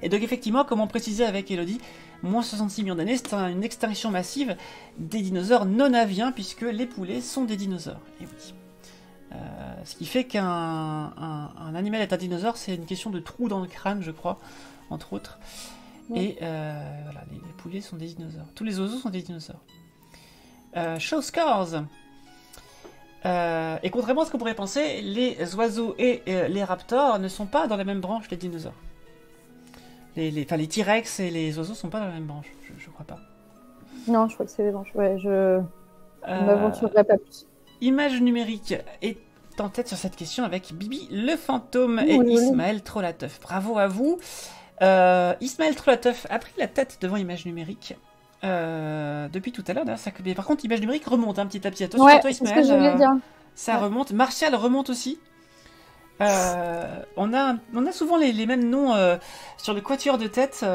Et donc, effectivement, comme on précisait avec Elodie, moins 66 millions d'années, c'est une extinction massive des dinosaures non aviens, puisque les poulets sont des dinosaures. Et oui. Ce qui fait qu'un animal est un dinosaure, c'est une question de trou dans le crâne, je crois, entre autres. Ouais. Et voilà, les poulets sont des dinosaures. Tous les oiseaux sont des dinosaures. Show scores. Et contrairement à ce qu'on pourrait penser, les oiseaux et les raptors ne sont pas dans la même branche des dinosaures. Les T-Rex et les oiseaux ne sont pas dans la même branche, je crois pas. Non, je crois que c'est les branches. Ouais, je ne m'aventurerai pas plus. Image numérique est en tête sur cette question avec Bibi le fantôme et Ismaël Trolateuf. Bravo à vous. Ismaël Trolateuf a pris la tête devant image numérique depuis tout à l'heure. Par contre, image numérique remonte petit à petit. Attention, ouais, toi, Ismaël. C'est ce que je voulais dire. Ça remonte. Martial remonte aussi. On a souvent les mêmes noms sur le quatuor de tête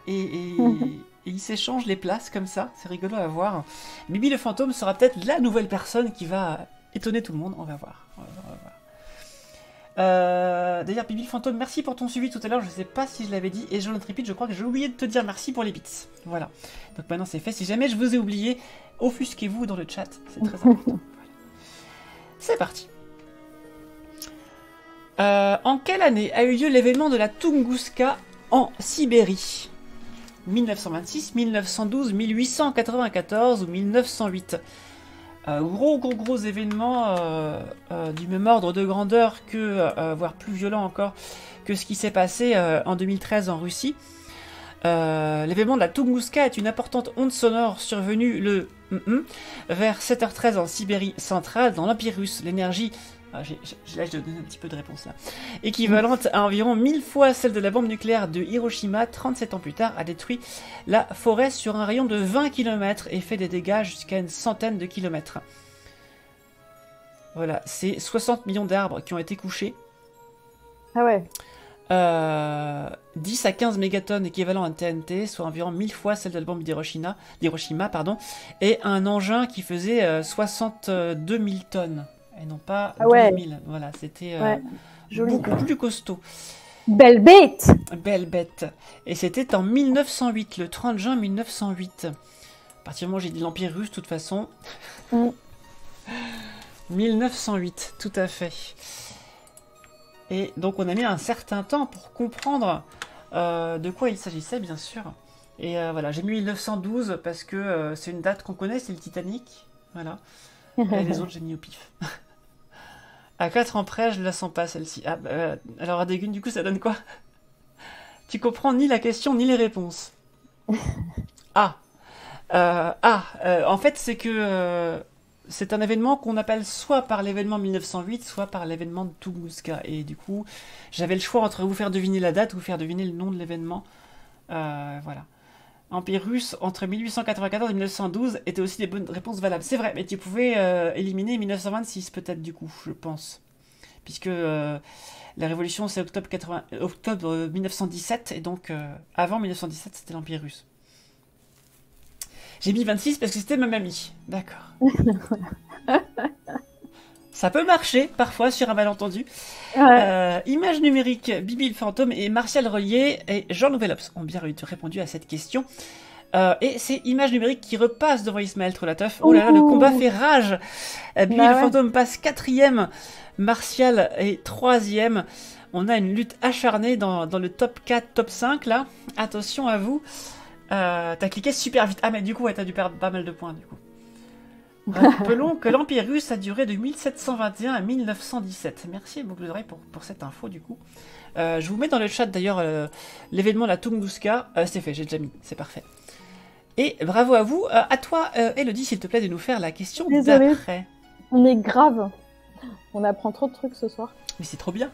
et ils s'échangent les places comme ça, c'est rigolo à voir. Bibi le fantôme sera peut-être la nouvelle personne qui va étonner tout le monde, on va voir. D'ailleurs, Bibi le fantôme, merci pour ton suivi tout à l'heure, je sais pas si je l'avais dit, et Jonathan Repeat, je crois que j'ai oublié de te dire merci pour les bits. Voilà, donc maintenant c'est fait, si jamais je vous ai oublié, offusquez-vous dans le chat, c'est très important. Voilà. C'est parti. En quelle année a eu lieu l'événement de la Tunguska en Sibérie? 1926, 1912, 1894 ou 1908. Gros événement du même ordre de grandeur que, voire plus violent encore, que ce qui s'est passé en 2013 en Russie. L'événement de la Tunguska est une importante onde sonore survenue vers 7h13 en Sibérie centrale, dans l'Empire russe. L'énergie... Là, je dois donner un petit peu de réponse là. Équivalente à environ 1000 fois celle de la bombe nucléaire de Hiroshima, 37 ans plus tard, a détruit la forêt sur un rayon de 20 km et fait des dégâts jusqu'à une centaine de kilomètres. Voilà, c'est 60 millions d'arbres qui ont été couchés. Ah ouais. 10 à 15 mégatonnes équivalent à TNT, soit environ 1000 fois celle de la bombe d'Hiroshima, pardon, et un engin qui faisait 62 000 tonnes, et non pas 12 000. Voilà, c'était beaucoup plus costaud. Belle bête! Belle bête. Et c'était en 1908, le 30 juin 1908. À partir du moment où j'ai dit l'Empire russe, de toute façon. 1908, tout à fait. Et donc on a mis un certain temps pour comprendre de quoi il s'agissait, bien sûr. Et voilà, j'ai mis 1912 parce que c'est une date qu'on connaît, c'est le Titanic. Voilà. Et les autres, j'ai mis au pif. À 4 ans près, je ne la sens pas, celle-ci. Ah, alors, Adegun, du coup, ça donne quoi? Tu comprends ni la question, ni les réponses. En fait, c'est que c'est un événement qu'on appelle soit par l'événement 1908, soit par l'événement de Tunguska. Et du coup, j'avais le choix entre vous faire deviner la date ou vous faire deviner le nom de l'événement. Voilà. Empire russe, entre 1894 et 1912, étaient aussi des bonnes réponses valables. C'est vrai, mais tu pouvais éliminer 1926 peut-être du coup, je pense. Puisque la révolution c'est octobre 1917, et donc avant 1917 c'était l'Empire russe. J'ai mis 26 parce que c'était ma mamie. D'accord. Ça peut marcher, parfois, sur un malentendu. Ouais. Image numérique, Bibi le fantôme et Martial Relier et Jean Nouvelops ont bien répondu à cette question. Et c'est Image numérique qui repasse devant Ismaël Trolateuf. Oh là là, le combat fait rage. Bibi le fantôme passe 4e, Martial est 3e. On a une lutte acharnée dans le top 4, top 5, là. Attention à vous. T'as cliqué super vite. Ah, mais du coup, ouais, t'as dû perdre pas mal de points, du coup. Rappelons que l'Empire russe a duré de 1721 à 1917. Merci Boucle d'oreille pour cette info du coup. Je vous mets dans le chat d'ailleurs l'événement de la Tunguska. C'est fait, j'ai déjà mis, c'est parfait. Et bravo à vous. À toi, Elodie, s'il te plaît, de nous faire la question d'après. On est grave. On apprend trop de trucs ce soir. Mais c'est trop bien.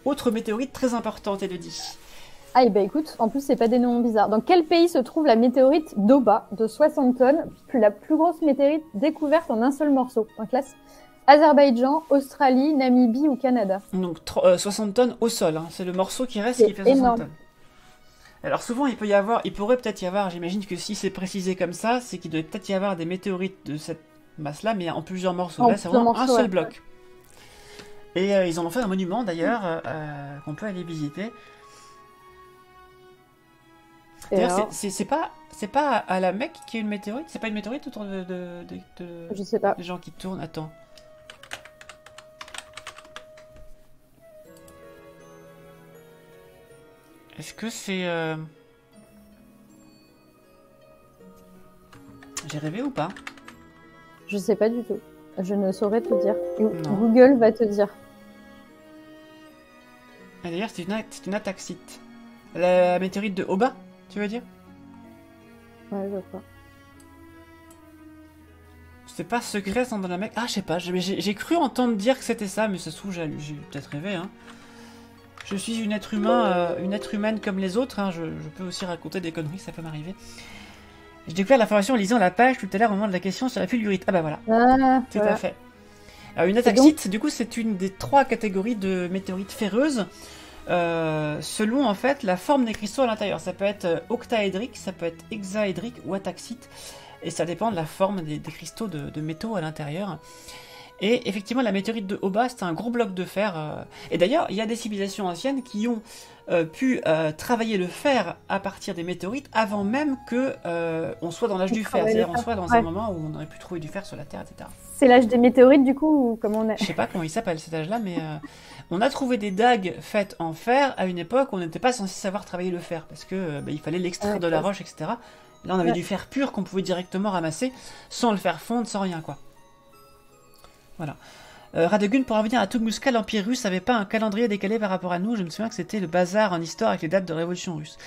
Autre météorite très importante, Elodie. Ah, et bah écoute, en plus, c'est pas des noms bizarres. Dans quel pays se trouve la météorite d'Oba de 60 tonnes, la plus grosse météorite découverte en un seul morceau? En classe Azerbaïdjan, Australie, Namibie ou Canada? Donc 60 tonnes au sol, hein. C'est le morceau qui reste qui fait 60 tonnes. Alors souvent, il pourrait peut-être y avoir, j'imagine que si c'est précisé comme ça, c'est qu'il doit peut-être y avoir des météorites de cette masse-là, mais en plusieurs morceaux. Là, c'est vraiment un seul bloc. Et ils en ont fait un monument d'ailleurs, qu'on peut aller visiter. D'ailleurs, c'est pas à la Mecque qu'il y a une météorite? C'est pas une météorite autour de je sais pas. Des gens qui tournent? Attends. Est-ce que c'est... J'ai rêvé ou pas? Je sais pas du tout. Je ne saurais te dire. Google va te dire. D'ailleurs, c'est une ataxite. La météorite de Oba, tu veux dire? Ouais, je crois. C'est pas secret sans dans la Mecque. Ah, je sais pas. J'ai cru entendre dire que c'était ça, mais ça se trouve, j'ai peut-être rêvé. Hein. Je suis une être humaine comme les autres. Hein. Je peux aussi raconter des conneries, ça peut m'arriver. J'ai découvert l'information en lisant la page tout à l'heure au moment de la question sur la fulgurite. Ah bah voilà. Tout à fait. Alors, une ataxite, du coup, c'est une des 3 catégories de météorites ferreuses. Selon en fait la forme des cristaux à l'intérieur. Ça peut être octaédrique, ça peut être hexaédrique ou ataxite, et ça dépend de la forme des cristaux de métaux à l'intérieur. Et effectivement, la météorite de Oba, c'est un gros bloc de fer. Et d'ailleurs, il y a des civilisations anciennes qui ont pu travailler le fer à partir des météorites avant même que on soit dans l'âge du fer. C'est-à-dire on soit dans un moment où on aurait pu trouver du fer sur la Terre, etc. C'est l'âge des météorites, du coup, ou comment on est? Je sais pas comment il s'appelle cet âge-là, mais on a trouvé des dagues faites en fer à une époque où on n'était pas censé savoir travailler le fer, parce que il fallait l'extraire de la roche, etc. Là, on avait du fer pur qu'on pouvait directement ramasser, sans le faire fondre, sans rien, quoi. Voilà. Radegun, pour revenir à Tunguska, l'Empire russe n'avait pas un calendrier décalé par rapport à nous. Je me souviens que c'était le bazar en histoire avec les dates de révolution russe.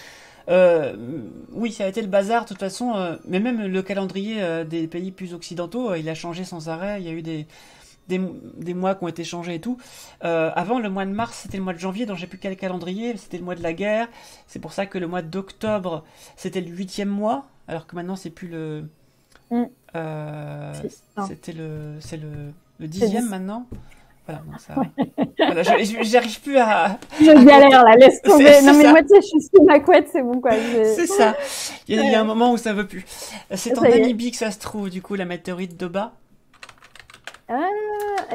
Oui, ça a été le bazar de toute façon, mais même le calendrier des pays plus occidentaux, il a changé sans arrêt. Il y a eu des mois qui ont été changés et tout. Avant, le mois de mars, c'était le mois de janvier, donc j'ai plus qu'à le calendrier, c'était le mois de la guerre. C'est pour ça que le mois d'octobre, c'était le 8e mois, alors que maintenant, c'est plus le... c'était le 10e maintenant. Voilà, donc ça... voilà, j'arrive plus à... Je galère là, laisse tomber. Non mais ça. moi tu sais, je suis sous ma couette, c'est bon quoi. C'est ça. Il y a un moment où ça veut plus. C'est en Ça y est. Namibie que ça se trouve, du coup, la météorite d'Oba. Ah,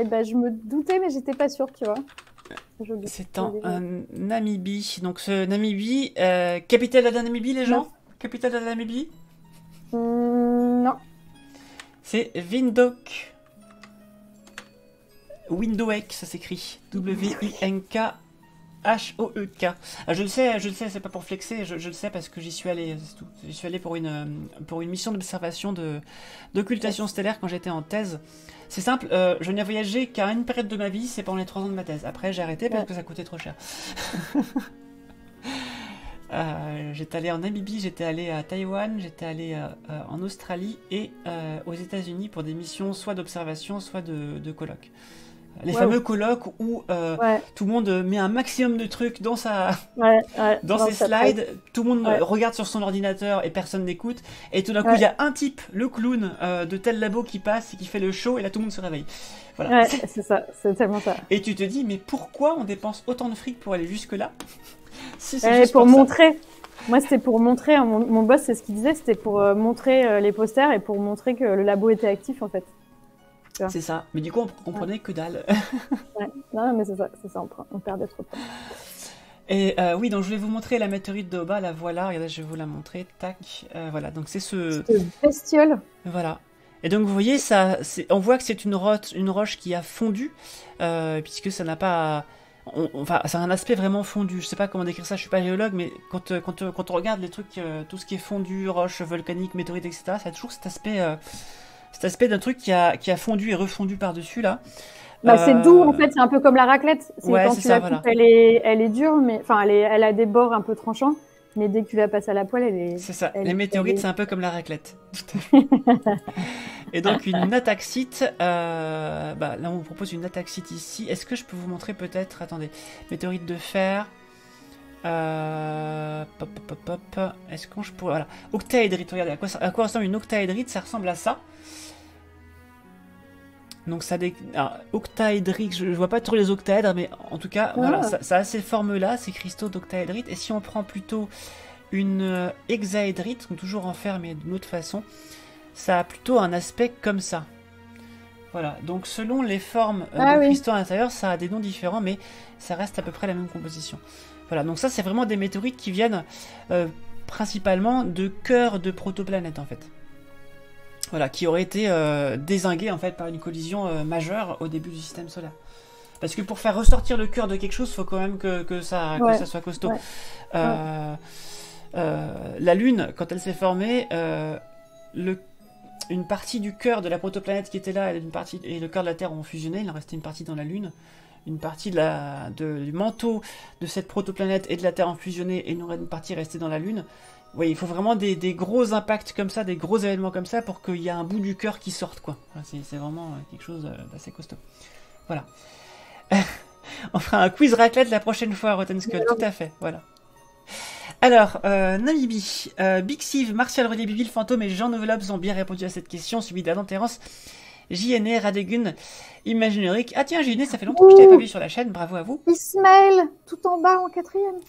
eh ben je me doutais, mais j'étais pas sûre, tu vois. C'est en Namibie. Donc, ce Namibie, capitale de la Namibie, les gens? Non. Capitale de la Namibie? Non. C'est Windhoek. Windhoek, ça s'écrit. W-I-N-K-H-O-E-K. Ah, je le sais, c'est pas pour flexer, je le sais parce que j'y suis allé, c'est tout. J'y suis allé pour une mission d'observation d'occultation stellaire quand j'étais en thèse. C'est simple, je n'ai voyagé qu'à une période de ma vie, c'est pendant les 3 ans de ma thèse. Après, j'ai arrêté parce que ça coûtait trop cher. J'étais allé en Namibie, j'étais allé à Taïwan, j'étais allé en Australie et aux États-Unis pour des missions soit d'observation, soit de colloques. Les fameux colloques où tout le monde met un maximum de trucs dans ses slides, tout le monde regarde sur son ordinateur et personne n'écoute. Et tout d'un coup, il y a un type, le clown de tel labo qui passe et qui fait le show et là tout le monde se réveille. Voilà. Ouais, c'est ça, c'est tellement ça. Et tu te dis, mais pourquoi on dépense autant de fric pour aller jusque-là? Si pour montrer. Moi, c'était pour montrer, hein, mon boss, c'est ce qu'il disait, c'était pour montrer les posters et pour montrer que le labo était actif en fait. C'est ça, mais du coup on comprenait que dalle. Non mais c'est ça, on perdait trop de temps. Et oui, donc je vais vous montrer la météorite d'Oba, la voilà, regardez, je vais vous la montrer, tac, voilà, donc c'est ce... bestiole. Voilà. Et donc vous voyez, on voit que c'est une roche qui a fondu, puisque ça n'a pas... Enfin, c'est un aspect vraiment fondu, je sais pas comment décrire ça, je suis pas géologue, mais quand on regarde les trucs, tout ce qui est fondu, roche volcanique, météorite, etc., ça a toujours cet aspect d'un truc qui a fondu et refondu par-dessus, là. Bah, c'est doux, en fait, c'est un peu comme la raclette. Ouais, quand tu la coupes, elle est dure, mais enfin, elle a des bords un peu tranchants, mais dès que tu la passes à la poêle, elle est... C'est ça, les météorites, c'est un peu comme la raclette. Et donc, une ataxite, là, on vous propose une ataxite ici. Est-ce que je peux vous montrer peut-être, attendez, météorite de fer... Est-ce que je pourrais... Voilà. Octaédrite, regardez, à quoi ressemble une octaédrite? Ça ressemble à ça. Donc ça... octaédrique, je vois pas trop les octaèdres, mais en tout cas, voilà, ça a ces formes-là, ces cristaux d'octaédrite. Et si on prend plutôt une hexaédrite, donc toujours en fer, mais d'une autre façon, ça a plutôt un aspect comme ça. Voilà, donc selon les formes de cristaux à l'intérieur, ça a des noms différents, mais ça reste à peu près la même composition. Voilà, donc ça c'est vraiment des météorites qui viennent principalement de cœurs de protoplanètes en fait. Voilà, qui auraient été dézingués en fait par une collision majeure au début du système solaire. Parce que pour faire ressortir le cœur de quelque chose, il faut quand même que ça soit costaud. La Lune, quand elle s'est formée, une partie du cœur de la protoplanète qui était là et le cœur de la Terre ont fusionné, il en restait une partie dans la Lune. Une partie du manteau de cette protoplanète et de la Terre ont fusionné et une partie restée dans la Lune. Oui, il faut vraiment des gros impacts comme ça, des gros événements comme ça pour qu'il y ait un bout du cœur qui sorte, quoi. C'est vraiment quelque chose d'assez costaud. Voilà. On fera un quiz raclette la prochaine fois, Rottenskull, tout à fait, voilà. Alors, Namibie, Big Siv, Martial Relié, Bibi le Fantôme et Jean Novelobs ont bien répondu à cette question, suivi d'Adam Terrence, JNR, Radegun, Imagineric. Ah tiens, JNR, ça fait longtemps que je t'avais pas vu sur la chaîne, bravo à vous. Ismaël, tout en bas en 4e.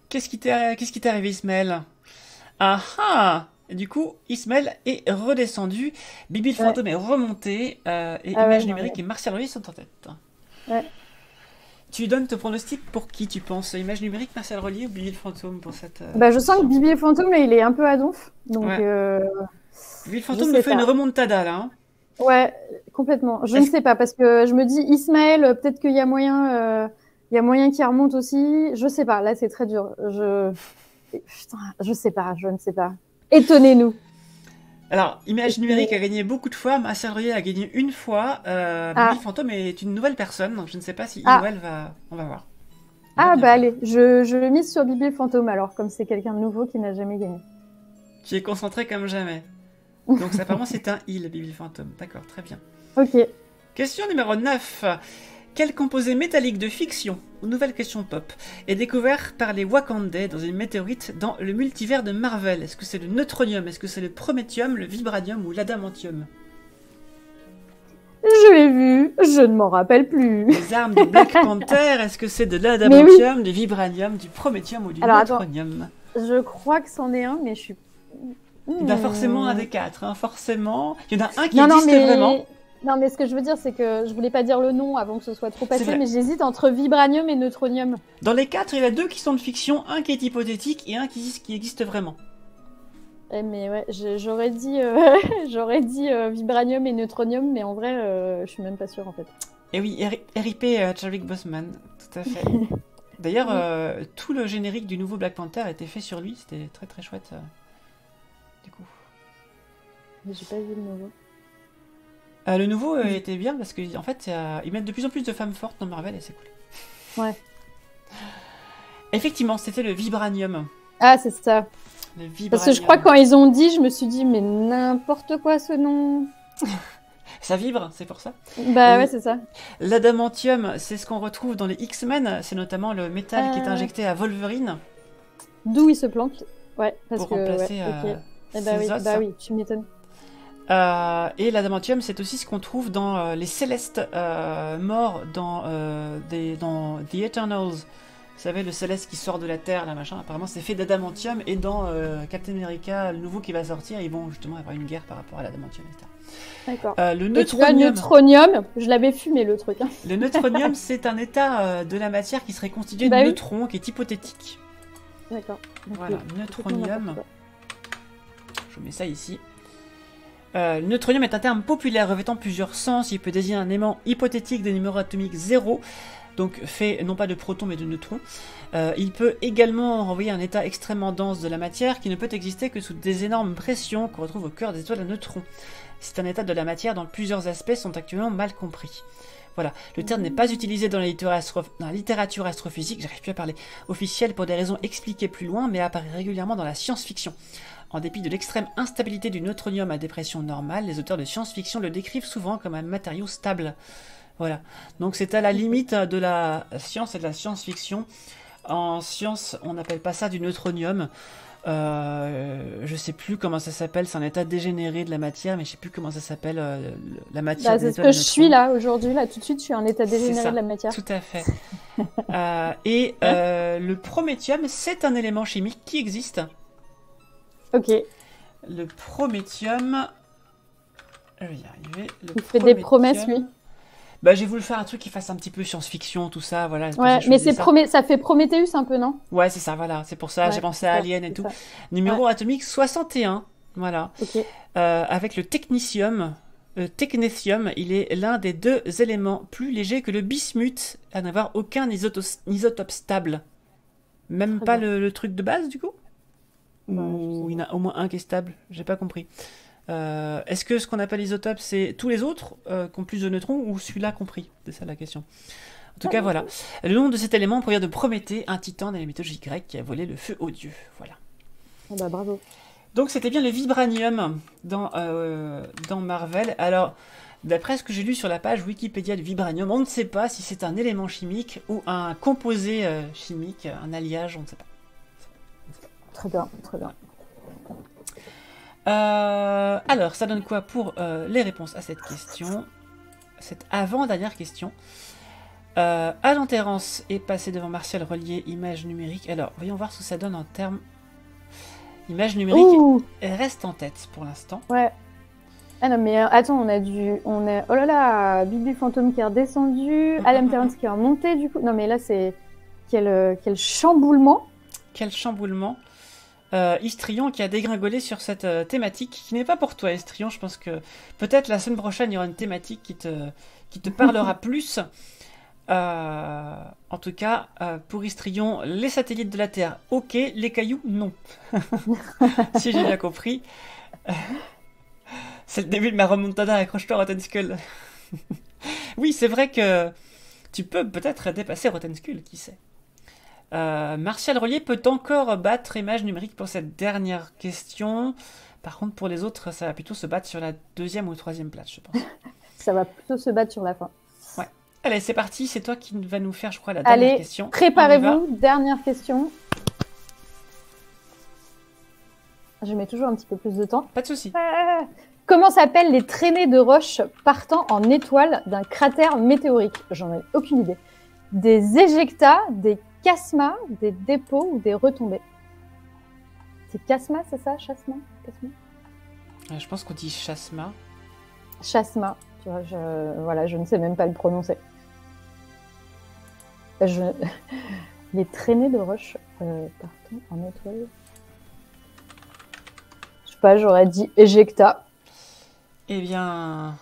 Qu'est-ce qui t'est arrivé, Ismaël? Ah ah! Du coup, Ismaël est redescendu, Bibi le Fantôme est remonté, et Image Numérique et Martial Relié sont en tête. Ouais. Tu donnes ton pronostic pour qui tu penses? Image Numérique, Martial Relié ou Bibi le Fantôme pour cette... Bah, je sens que Bibi le Fantôme, là, il est un peu à donf. Donc, Bibi le Fantôme nous fait une remontada, là. Hein. Ouais, complètement. Je ne sais pas, parce que je me dis, Ismaël, peut-être qu'il y a moyen qu'il remonte aussi. Je sais pas, là, c'est très dur. Putain, je sais pas, je ne sais pas. Étonnez-nous. Alors, Image Numérique a gagné beaucoup de fois, Martial Relié a gagné une fois. Bibi le Fantôme est une nouvelle personne, donc je ne sais pas si il ou elle va... On va voir. Allez, je mise sur Bibi le Fantôme, alors, comme c'est quelqu'un de nouveau qui n'a jamais gagné. Tu es concentré comme jamais. Donc, apparemment, c'est un il, Bibi le Fantôme. D'accord, très bien. Ok. Question numéro 9. Quel composé métallique de fiction, ou nouvelle question pop, est découvert par les Wakandais dans une météorite dans le multivers de Marvel? Est-ce que c'est le neutronium? Est-ce que c'est le prométhium, le vibranium ou l'adamantium? Je l'ai vu, je ne m'en rappelle plus. Les armes du Black Panther, est-ce que c'est de l'adamantium, du vibranium, du prométhium ou du neutronium? Je crois que c'en est un, mais je suis... Il y en a forcément un des quatre, hein, forcément. Il y en a un qui existe vraiment. Non, mais ce que je veux dire, c'est que je voulais pas dire le nom avant que ce soit trop passé, mais j'hésite entre vibranium et neutronium. Dans les quatre, il y en a deux qui sont de fiction, un qui est hypothétique et un qui existe vraiment. Mais ouais, j'aurais dit, vibranium et neutronium, mais en vrai, je suis même pas sûre en fait. Et oui, RIP Chadwick Boseman, tout à fait. D'ailleurs, tout le générique du nouveau Black Panther a été fait sur lui, c'était très très chouette. Du coup. Mais j'ai pas vu le nouveau. Le nouveau était bien parce qu'en fait, ils mettent de plus en plus de femmes fortes dans Marvel et c'est cool. Ouais. Effectivement, c'était le vibranium. Ah, c'est ça. Le vibranium. Parce que je crois que quand ils ont dit, je me suis dit, mais n'importe quoi ce nom. Ça vibre, c'est pour ça. Bah ouais, c'est ça. L'adamantium, c'est ce qu'on retrouve dans les X-Men, c'est notamment le métal qui est injecté à Wolverine. D'où il se plante. Ouais, parce pour remplacer ses os. Bah oui, tu m'étonnes. Et l'adamantium, c'est aussi ce qu'on trouve dans les Célestes morts dans The Eternals. Vous savez, le Céleste qui sort de la Terre, là, machin. Apparemment, c'est fait d'adamantium. Et dans Captain America, le nouveau qui va sortir, ils vont justement avoir une guerre par rapport à l'adamantium, etc. D'accord. Le neutronium. Le neutronium, je l'avais fumé le truc. Hein. Le neutronium, c'est un état de la matière qui serait constitué de neutrons, qui est hypothétique. D'accord. Voilà, neutronium. Je vous mets ça ici. Le neutronium est un terme populaire revêtant plusieurs sens. Il peut désigner un aimant hypothétique de numéro atomique 0, donc fait non pas de protons mais de neutrons. Il peut également renvoyer un état extrêmement dense de la matière qui ne peut exister que sous des énormes pressions qu'on retrouve au cœur des étoiles à neutrons. C'est un état de la matière dont plusieurs aspects sont actuellement mal compris. Voilà, le terme n'est pas utilisé dans la littérature astrophysique, j'arrive plus à parler, officielle pour des raisons expliquées plus loin, mais apparaît régulièrement dans la science-fiction. En dépit de l'extrême instabilité du neutronium à dépression normale, les auteurs de science-fiction le décrivent souvent comme un matériau stable. Voilà, donc c'est à la limite de la science et de la science-fiction. En science, on n'appelle pas ça du neutronium. Je sais plus comment ça s'appelle, c'est un état dégénéré de la matière, mais je sais plus comment ça s'appelle, la matière. Bah, c'est ce que je suis là aujourd'hui, là tout de suite, je suis en état dégénéré de la matière. Tout à fait. Le prométhium, c'est un élément chimique qui existe. Ok. Le prométhium, je vais y arriver. Il fait des promesses, lui. Bah, j'ai voulu faire un truc qui fasse un petit peu science-fiction, tout ça, voilà. Ouais, mais ça fait Prometheus un peu, non? Ouais, c'est ça, voilà. C'est pour ça, j'ai pensé à Alien et tout. Ça. Numéro atomique 61, voilà. Ok. Avec le technetium, il est l'un des deux éléments plus légers que le bismuth, à n'avoir aucun isotope stable. Même pas le truc de base, du coup? Ou il y en a au moins un qui est stable? J'ai pas compris. Est-ce que ce qu'on appelle isotope, c'est tous les autres qui ont plus de neutrons ou celui-là compris? C'est ça la question. En tout cas, voilà. Le nom de cet élément provient de Prométhée, un titan de la mythologie grecque qui a volé le feu aux dieux. Voilà. Oh bah bravo. Donc c'était bien le vibranium dans Marvel. Alors, d'après ce que j'ai lu sur la page Wikipédia du vibranium, on ne sait pas si c'est un élément chimique ou un composé chimique, un alliage, on ne sait pas. Très bien, très bien. Alors, ça donne quoi pour les réponses à cette question? Cette avant-dernière question. Alain Terrence est passé devant Martial Relier, image numérique. Alors, voyons voir ce que ça donne en termes... Image numérique, elle reste en tête pour l'instant. Ouais. Ah non, mais attends, oh là là, Bibi Fantôme qui est redescendu, Alain Terrence qui est remonté, du coup. Non, mais là, c'est... Quel chamboulement. Quel chamboulement. Histrion qui a dégringolé sur cette thématique qui n'est pas pour toi, Histrion. Je pense que peut-être la semaine prochaine il y aura une thématique qui te parlera plus. En tout cas, pour Histrion, les satellites de la Terre, ok, les cailloux, non. Si j'ai bien compris. C'est le début de ma remontada, accroche-toi Rotten Skull. Oui, c'est vrai que tu peux peut-être dépasser Rotten Skull, qui sait. Martial Relier peut encore battre Image numérique pour cette dernière question. Par contre, pour les autres, ça va plutôt se battre sur la deuxième ou troisième place, je pense. Ça va plutôt se battre sur la fin. Ouais. Allez, c'est parti. C'est toi qui va nous faire, je crois, la dernière question. Allez, préparez-vous. Dernière question. Je mets toujours un petit peu plus de temps. Pas de souci. Comment s'appellent les traînées de roches partant en étoile d'un cratère météorique? J'en ai aucune idée. Des éjectats, des chasmas, des dépôts ou des retombées? C'est chasma, c'est ça? Chasma? Je pense qu'on dit chasma. Chasma. Tu vois, voilà, je ne sais même pas le prononcer. Les traînées de roches partant en étoile. Je sais pas, j'aurais dit éjecta. Eh bien,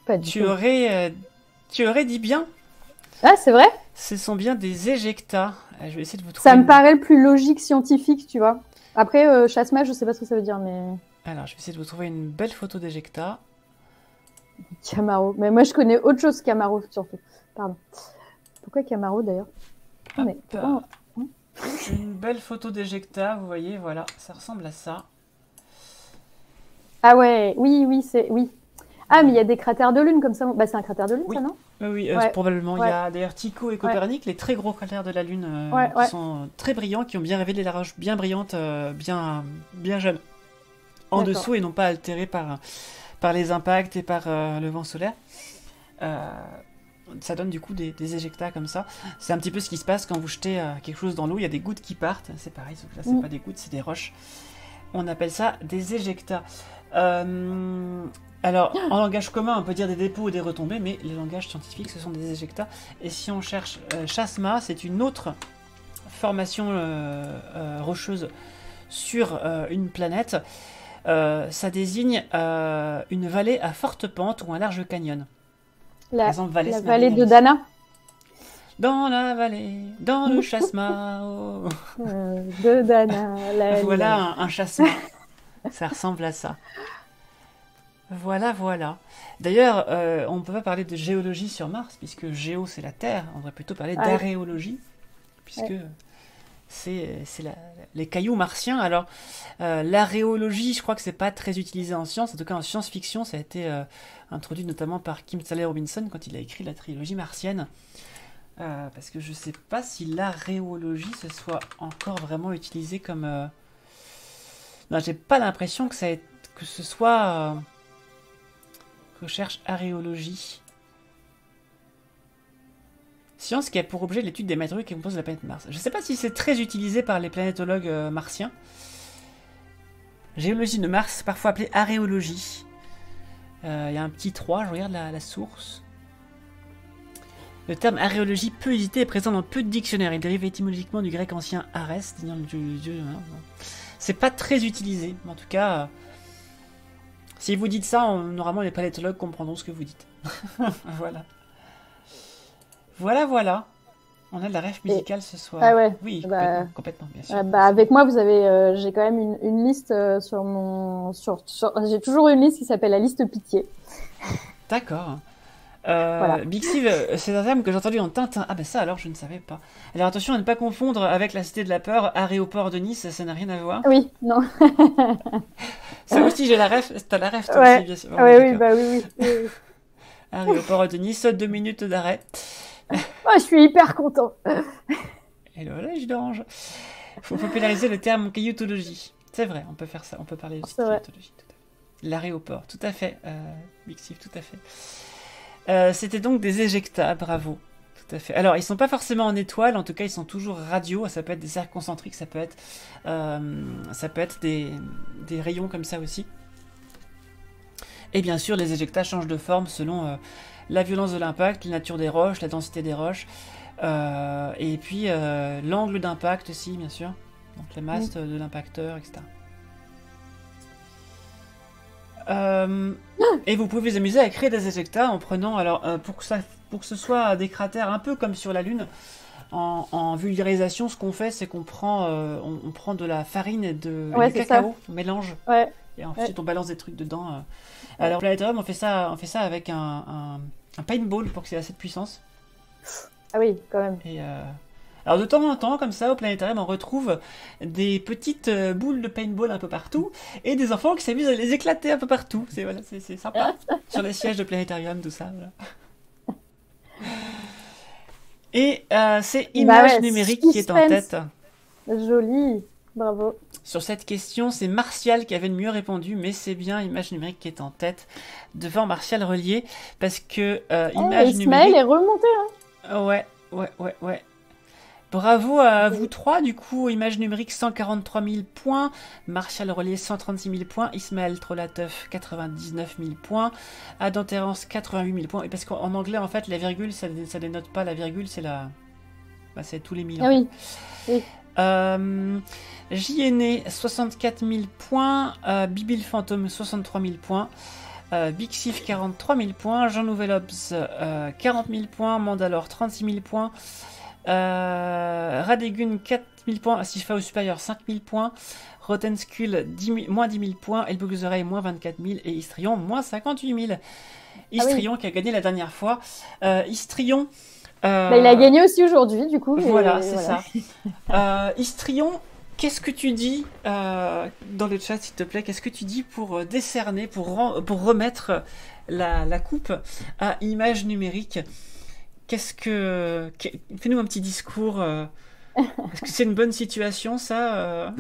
Pas du tu tout. aurais dit bien. Ah, c'est vrai? Ce sont bien des éjectats. Je vais essayer de vous trouver. Ça me paraît le plus logique scientifique, tu vois. Après, chasma, je sais pas ce que ça veut dire, mais... Alors, je vais essayer de vous trouver une belle photo d'éjecta. Camaro. Mais moi, je connais autre chose Camaro, surtout. Pardon. Pourquoi Camaro, d'ailleurs? Mais pourquoi... Une belle photo d'éjecta, vous voyez, voilà, ça ressemble à ça. Ah ouais, oui, c'est... Oui. Ah, mais il y a des cratères de lune comme ça. Bah, c'est un cratère de lune, Oui. ça, non? Oui, Ouais. probablement. Ouais. Il y a d'ailleurs Tycho et Copernic, les très gros cratères de la Lune, Ouais. qui sont très brillants, qui ont bien révélé la roche bien brillante, bien jeune, en D'accord. dessous et non pas altérée par les impacts et par le vent solaire. Ça donne du coup des éjectats comme ça. C'est un petit peu ce qui se passe quand vous jetez quelque chose dans l'eau, il y a des gouttes qui partent. C'est pareil, sauf que là, c'est pas des gouttes, c'est des roches. On appelle ça des éjectats. Alors, en langage commun, on peut dire des dépôts ou des retombées, mais les langages scientifiques, ce sont des éjectats. Et si on cherche chasma, c'est une autre formation rocheuse sur une planète. Ça désigne une vallée à forte pente ou un large canyon. Par exemple, la vallée de Dana. Dans la vallée, dans le chasma. Oh. De Dana. Voilà un chasma. Ça ressemble à ça. Voilà. D'ailleurs, on ne peut pas parler de géologie sur Mars, puisque géo c'est la Terre. On devrait plutôt parler d'aréologie, puisque c'est les cailloux martiens. Alors, l'aréologie, je crois que c'est pas très utilisé en science. En tout cas, en science-fiction, ça a été introduit notamment par Kim Stanley Robinson quand il a écrit la trilogie martienne. Parce que je ne sais pas si l'aréologie se soit encore vraiment utilisé comme... Non, j'ai pas l'impression que ce soit... Recherche aréologie. Science qui a pour objet l'étude des matériaux qui composent la planète Mars. Je ne sais pas si c'est très utilisé par les planétologues martiens. Géologie de Mars, parfois appelée aréologie. Il y a un petit 3, je regarde la source. Le terme aréologie peu usité est présent dans peu de dictionnaires. Il dérive étymologiquement du grec ancien Arès, disant le dieu. C'est pas très utilisé, mais en tout cas... Si vous dites ça, normalement les paléontologues comprendront ce que vous dites. Voilà. On a de la ref musicale ce soir. Ah ouais. Oui, complètement, bien sûr. Avec moi, vous avez, j'ai quand même une liste sur mon, j'ai toujours une liste qui s'appelle la liste pitié. D'accord. Voilà. Big Steve, c'est un terme que j'ai entendu en Tintin. Ah ben ça alors je ne savais pas. Alors attention à ne pas confondre avec la Cité de la Peur, aéroport de Nice, ça n'a rien à voir. Oui, non. Ça aussi j'ai la ref, t'as la ref toi aussi bien sûr. Oh, oui. Aéroport de Nice, 2 minutes d'arrêt. Oh, je suis hyper content. Et là je d'orange. Faut populariser le terme cailloutologie. C'est vrai, on peut faire ça, on peut parler de cailloutologie. L'aéroport, tout à fait, Big Steve, tout à fait. C'était donc des éjectats, bravo. Tout à fait. Alors, ils sont pas forcément en étoile, en tout cas, ils sont toujours radiaux. Ça peut être des cercles concentriques, ça peut être des rayons comme ça aussi. Et bien sûr, les éjectats changent de forme selon la violence de l'impact, la nature des roches, la densité des roches, et puis l'angle d'impact aussi, bien sûr. Donc la masse de l'impacteur, etc. Et vous pouvez vous amuser à créer des éjectats en prenant, alors pour que ce soit des cratères un peu comme sur la Lune, en vulgarisation, ce qu'on fait, c'est qu'on prend, on prend de la farine et du cacao, on mélange, et ensuite on balance des trucs dedans. Alors au planétarium, on fait ça avec un paintball pour que c'est assez de puissance. Ah oui, quand même. Et alors de temps en temps, comme ça, au planétarium, on retrouve des petites boules de paintball un peu partout, et des enfants qui s'amusent à les éclater un peu partout. C'est sympa. Sur les sièges de planétarium, tout ça. Voilà. Et c'est image numérique qui est en tête. Joli, bravo. Sur cette question, c'est Martial qui avait le mieux répondu, mais c'est bien Image Numérique qui est en tête devant Martial Relier, parce que Image Ismaël Numérique... est remonté, hein. Ouais. Bravo à vous trois, du coup, Image Numérique 143 000 points, Martial Relier 136 000 points, Ismaël Trollateuf 99 000 points, Adam Terrence 88 000 points, et parce qu'en anglais, en fait, la virgule, ça dénote pas la virgule, c'est la... Bah, c'est tous les millions. Ah oui. Oui. JNE 64 000 points, Bibi le Fantôme 63 000 points, Big Sif 43 000 points, Jean Nouvel Obs 40 000 points, Mandalore 36 000 points, Radegun 4 000 points, Sifa au supérieur 5 000 points, Rotten Skull moins 10 000 points, Elbow Oreille moins 24 000 et Istrion moins 58 000. Istrion qui a gagné la dernière fois. Istrion. Bah, il a gagné aussi aujourd'hui, du coup. Voilà, c'est ça. Istrion, qu'est-ce que tu dis dans le chat, s'il te plaît? Qu'est-ce que tu dis pour décerner, pour remettre la coupe à Image Numérique? Fais-nous un petit discours. Est-ce que c'est une bonne situation, ça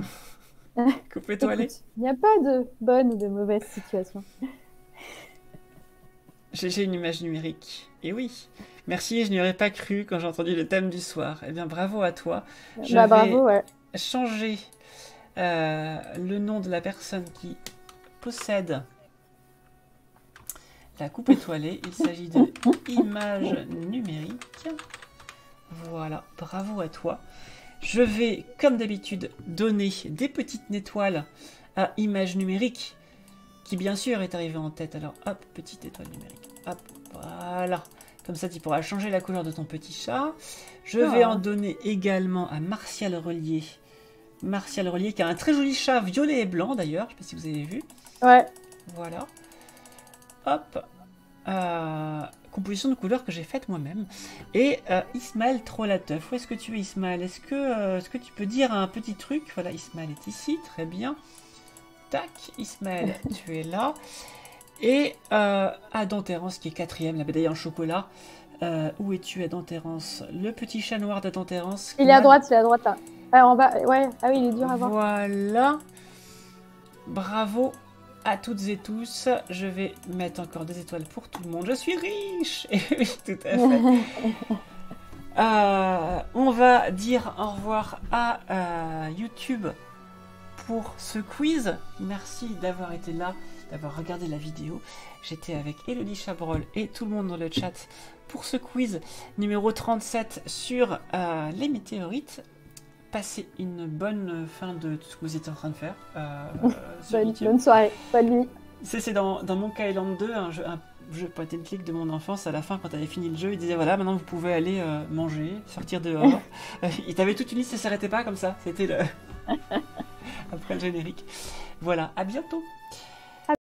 Coupe étoilée. Il n'y a pas de bonne ou de mauvaise situation. J'ai une Image Numérique. Et oui. Merci, je n'y aurais pas cru quand j'ai entendu le thème du soir. Eh bien, bravo à toi. Bravo, ouais. Changer le nom de la personne qui possède la coupe étoilée. Il s'agit de Image Numérique. Voilà, bravo à toi. Je vais, comme d'habitude, donner des petites étoiles à Image Numérique, qui bien sûr est arrivée en tête. Alors, hop, petite étoile numérique. Hop, voilà. Comme ça, tu pourras changer la couleur de ton petit chat. Je vais en donner également à Martial Relier. Martial Relier, qui a un très joli chat violet et blanc, d'ailleurs. Je ne sais pas si vous avez vu. Ouais. Voilà. Hop. Composition de couleurs que j'ai faite moi-même. Et Ismaël Trollateuf. Où est-ce que tu es, Ismaël? Est-ce que tu peux dire un petit truc? Voilà, Ismaël est ici. Très bien. Tac. Ismaël, tu es là. Et Adam Terrence qui est quatrième, la médaille en chocolat. Où es-tu, Adam Terrence? Le petit chat noir d'Adam Terrence. Il est à droite là. En bas, ouais. Ah oui, il est dur à voir. Voilà. Bravo à toutes et tous. Je vais mettre encore des étoiles pour tout le monde. Je suis riche. Et oui, tout à fait. On va dire au revoir à YouTube pour ce quiz. Merci d'avoir été là, d'avoir regardé la vidéo. J'étais avec Elodie Chabrol et tout le monde dans le chat pour ce quiz numéro 37 sur les météorites. Passez une bonne fin de tout ce que vous étiez en train de faire. Bonne soirée, bonne nuit. C'est dans Monkey Island 2, un jeu point and click de mon enfance. À la fin, quand tu avais fini le jeu, il disait voilà, maintenant vous pouvez aller manger, sortir dehors. Il t'avait toute une liste, ça s'arrêtait pas comme ça. C'était le après le générique. Voilà, à bientôt.